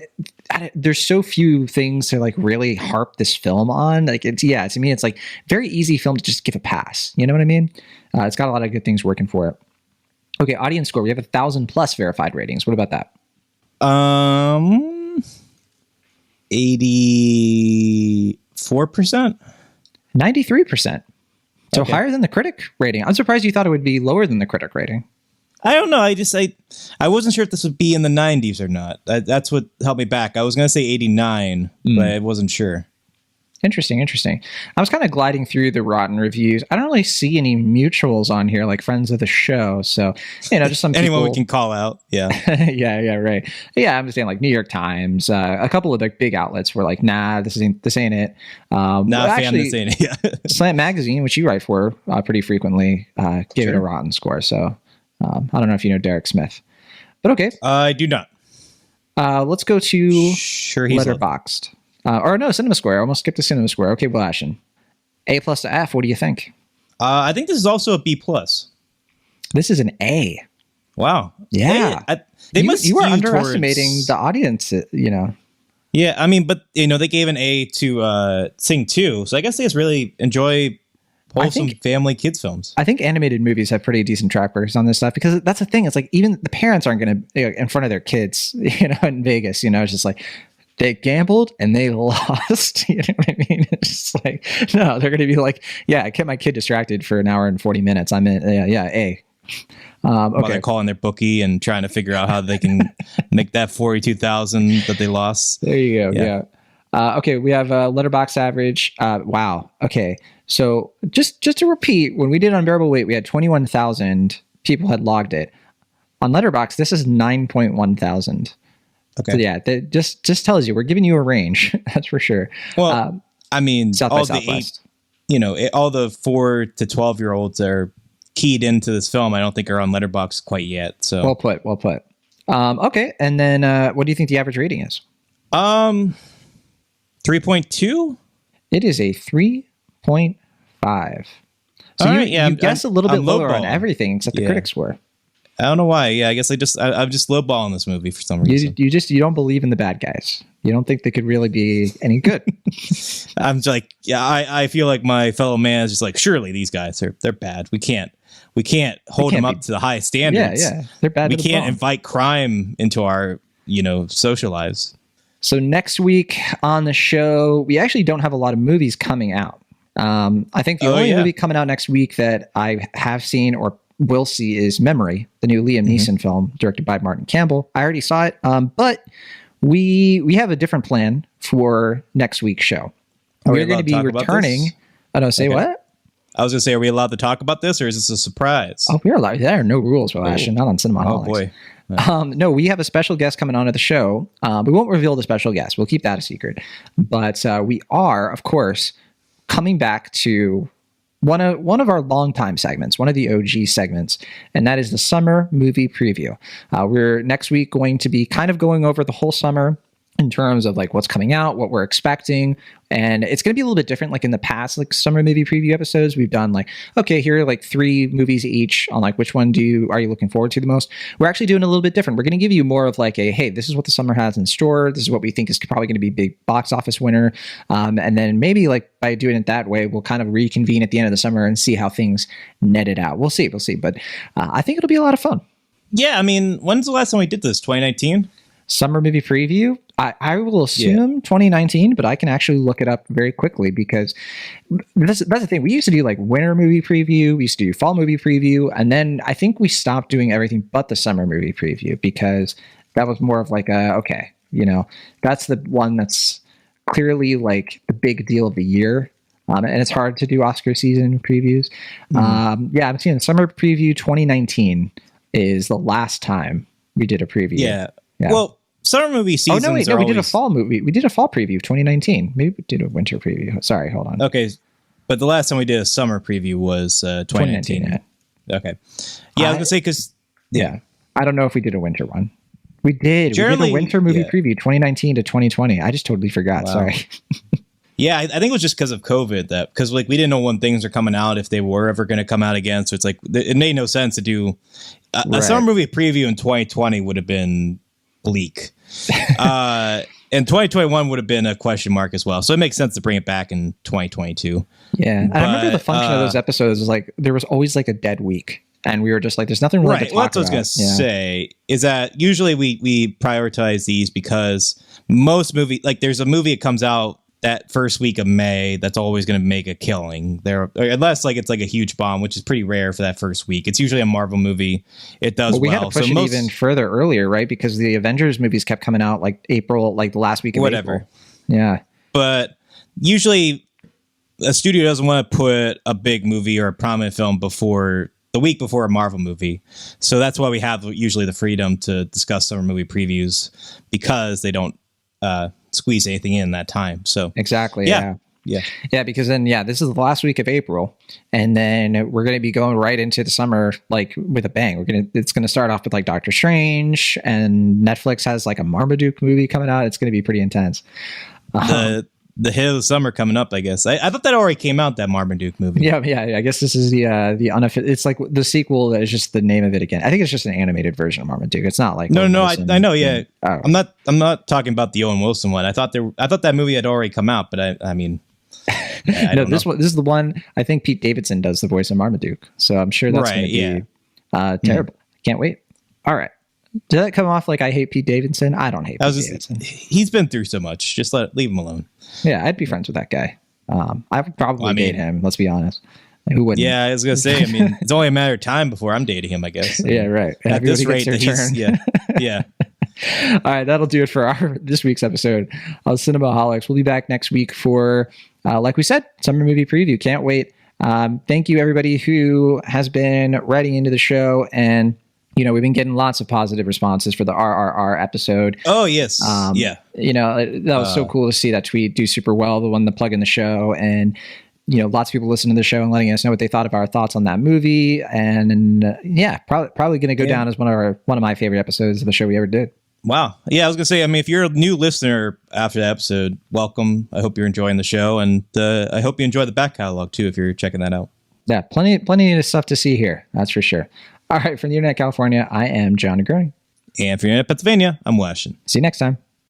there's so few things to like really harp this film on. Like to me, it's like very easy film to just give a pass. You know what I mean? It's got a lot of good things working for it. Okay, audience score. We have 1,000+ verified ratings. What about that? 84%. 93%. So okay. Higher than the critic rating. I'm surprised you thought it would be lower than the critic rating. I don't know. I wasn't sure if this would be in the 90s or not. That's what held me back. I was going to say 89, but I wasn't sure. Interesting. I was kind of gliding through the Rotten reviews. I don't really see any mutuals on here, like friends of the show. So, you know, just some anyone people... we can call out. Yeah. yeah, right. Yeah, I'm just saying like New York Times, a couple of the big outlets were like, nah, this ain't it. This ain't it. Yeah. Slant Magazine, which you write for pretty frequently, gave it a Rotten score. So I don't know if you know Derek Smith, but okay. I do not. Let's go to Sure, he's Letterboxd. Or no, Cinema Square. I almost skipped to Cinema Square. Okay, Blashin. A plus to F. What do you think? I think this is also a B plus. This is an A. Wow. Yeah. They must you are skew underestimating towards- the audience, Yeah, I mean, but they gave an A to Sing 2, so I guess they just really enjoy wholesome family kids films. I think animated movies have pretty decent track records on this stuff, because that's the thing. It's like even the parents aren't going to in front of their kids, in Vegas. It's just like they gambled and they lost. You know what I mean? It's just like, no, they're going to be like, yeah, I kept my kid distracted for an hour and 40 minutes. I'm in, A. While Okay. they're calling their bookie and trying to figure out how they can make that 42,000 that they lost. There you go. Yeah. Okay, we have letterbox average. Wow. Okay, so just to repeat, when we did Unbearable Weight, we had 21,000 people had logged it. On Letterbox, this is 9.1 thousand. Okay. So yeah, that just tells you we're giving you a range. That's for sure. Well, I mean, South by all the Southwest. all the 4 to 12-year-olds are keyed into this film. I don't think are on Letterbox quite yet. So Well put. Okay, and then what do you think the average rating is? 3.2. It is a 3.5. So All you, right, yeah, you guess a little bit I'm lower on lowballing. everything except the Yeah. critic score. I don't know why. Yeah, I guess I'm just lowballing this movie for some reason. You don't believe in the bad guys. You don't think they could really be any good. I'm just like, yeah, I feel like my fellow man is just like, surely these guys they're bad. We can't hold them up to the highest standards. Yeah, they're bad. We to the can't bone. invite crime into our social lives. So next week on the show, we actually don't have a lot of movies coming out. I think the only movie coming out next week that I have seen or will see is Memory, the new Liam Neeson film directed by Martin Campbell. I already saw it, but we have a different plan for next week's show. We're going to be returning. I don't say what? I was going to say, are we allowed to talk about this, or is this a surprise? Oh, we're allowed. There are no rules, Ashton. Not on Cinema. Oh boy. No, we have a special guest coming on to the show. We won't reveal the special guest. We'll keep that a secret. But we are, of course, coming back to one of our longtime segments, one of the OG segments, and that is the summer movie preview. We're next week going to be kind of going over the whole summer in terms of like what's coming out, what we're expecting. And it's going to be a little bit different. Like in the past, like summer movie preview episodes, we've done like, okay, here are like 3 movies each on like, which one are you looking forward to the most? We're actually doing a little bit different. We're going to give you more of like hey, this is what the summer has in store. This is what we think is probably going to be big box office winner. And then maybe like by doing it that way, we'll kind of reconvene at the end of the summer and see how things netted out. We'll see. But I think it'll be a lot of fun. Yeah. I mean, when's the last time we did this? 2019? Summer movie preview. I will assume 2019, but I can actually look it up very quickly because that's the thing. We used to do like winter movie preview. We used to do fall movie preview. And then I think we stopped doing everything but the summer movie preview because that was more of like that's the one that's clearly like the big deal of the year. And it's hard to do Oscar season previews. I'm seeing summer preview 2019 is the last time we did a preview. Yeah. Well, summer movie seasons. Oh no, wait, we did a fall movie. We did a fall preview of 2019. Maybe we did a winter preview. Sorry, hold on. Okay, but the last time we did a summer preview was 2019. Okay. Yeah, I was gonna say because I don't know if we did a winter one. We did. We did a winter movie preview 2019 to 2020. I just totally forgot. Wow. Sorry. Yeah, I think it was just because of COVID because like we didn't know when things are coming out, if they were ever going to come out again. So it's like it made no sense to do a summer movie preview in 2020 would have been bleak. And 2021 would have been a question mark as well. So it makes sense to bring it back in 2022. Yeah. I remember the function of those episodes was like there was always like a dead week. And we were just like, there's nothing really to talk about. That's what I was going to say is that usually we prioritize these because most like there's a movie that comes out that first week of May that's always going to make a killing there, unless like it's like a huge bomb, which is pretty rare for that first week. It's usually a Marvel movie. It does we had to push it even further earlier, right? Because the Avengers movies kept coming out like April, like the last week of April. Yeah. But usually a studio doesn't want to put a big movie or a prominent film before the week before a Marvel movie. So that's why we have usually the freedom to discuss summer movie previews because they don't squeeze anything in that time. So exactly. Yeah. Because then, this is the last week of April, and then we're going to be going right into the summer, like with a bang. It's going to start off with like Doctor Strange, and Netflix has like a Marmaduke movie coming out. It's going to be pretty intense. the hit of the summer coming up, I guess. I thought that already came out, that Marmaduke movie. Yeah. I guess this is the it's like the sequel that is just the name of it again. I think it's just an animated version of Marmaduke. It's not like No, I know. Yeah, Oh. I'm not talking about the Owen Wilson one. I thought that movie had already come out, but I mean, I No, don't this know. one. This is the one. I think Pete Davidson does the voice of Marmaduke, so I'm sure that's going to be terrible. Can't wait. All right. Did that come off like I hate Pete Davidson? I don't hate Pete Davidson. He's been through so much. Just leave him alone. Yeah, I'd be friends with that guy. I would probably date him. Let's be honest. Like, who wouldn't? Yeah, I was gonna say. I mean, it's only a matter of time before I'm dating him, I guess. Yeah, right. At this Everybody rate, gets their turn. yeah. All right, that'll do it for this week's episode of Cinemaholics. We'll be back next week for, like we said, summer movie preview. Can't wait. Thank you, everybody who has been writing into the show, and we've been getting lots of positive responses for the RRR episode. Oh yes, yeah. That was so cool to see that tweet do super well. The one, the plug in the show, and lots of people listening to the show and letting us know what they thought of our thoughts on that movie. And probably going to go down as one of my favorite episodes of the show we ever did. Wow. Yeah, I was gonna say. I mean, if you're a new listener after the episode, welcome. I hope you're enjoying the show, and I hope you enjoy the back catalog too if you're checking that out. Yeah, plenty of stuff to see here. That's for sure. All right, from the Internet California, I am John Negroni. And for Internet Pennsylvania, I'm Washington. See you next time.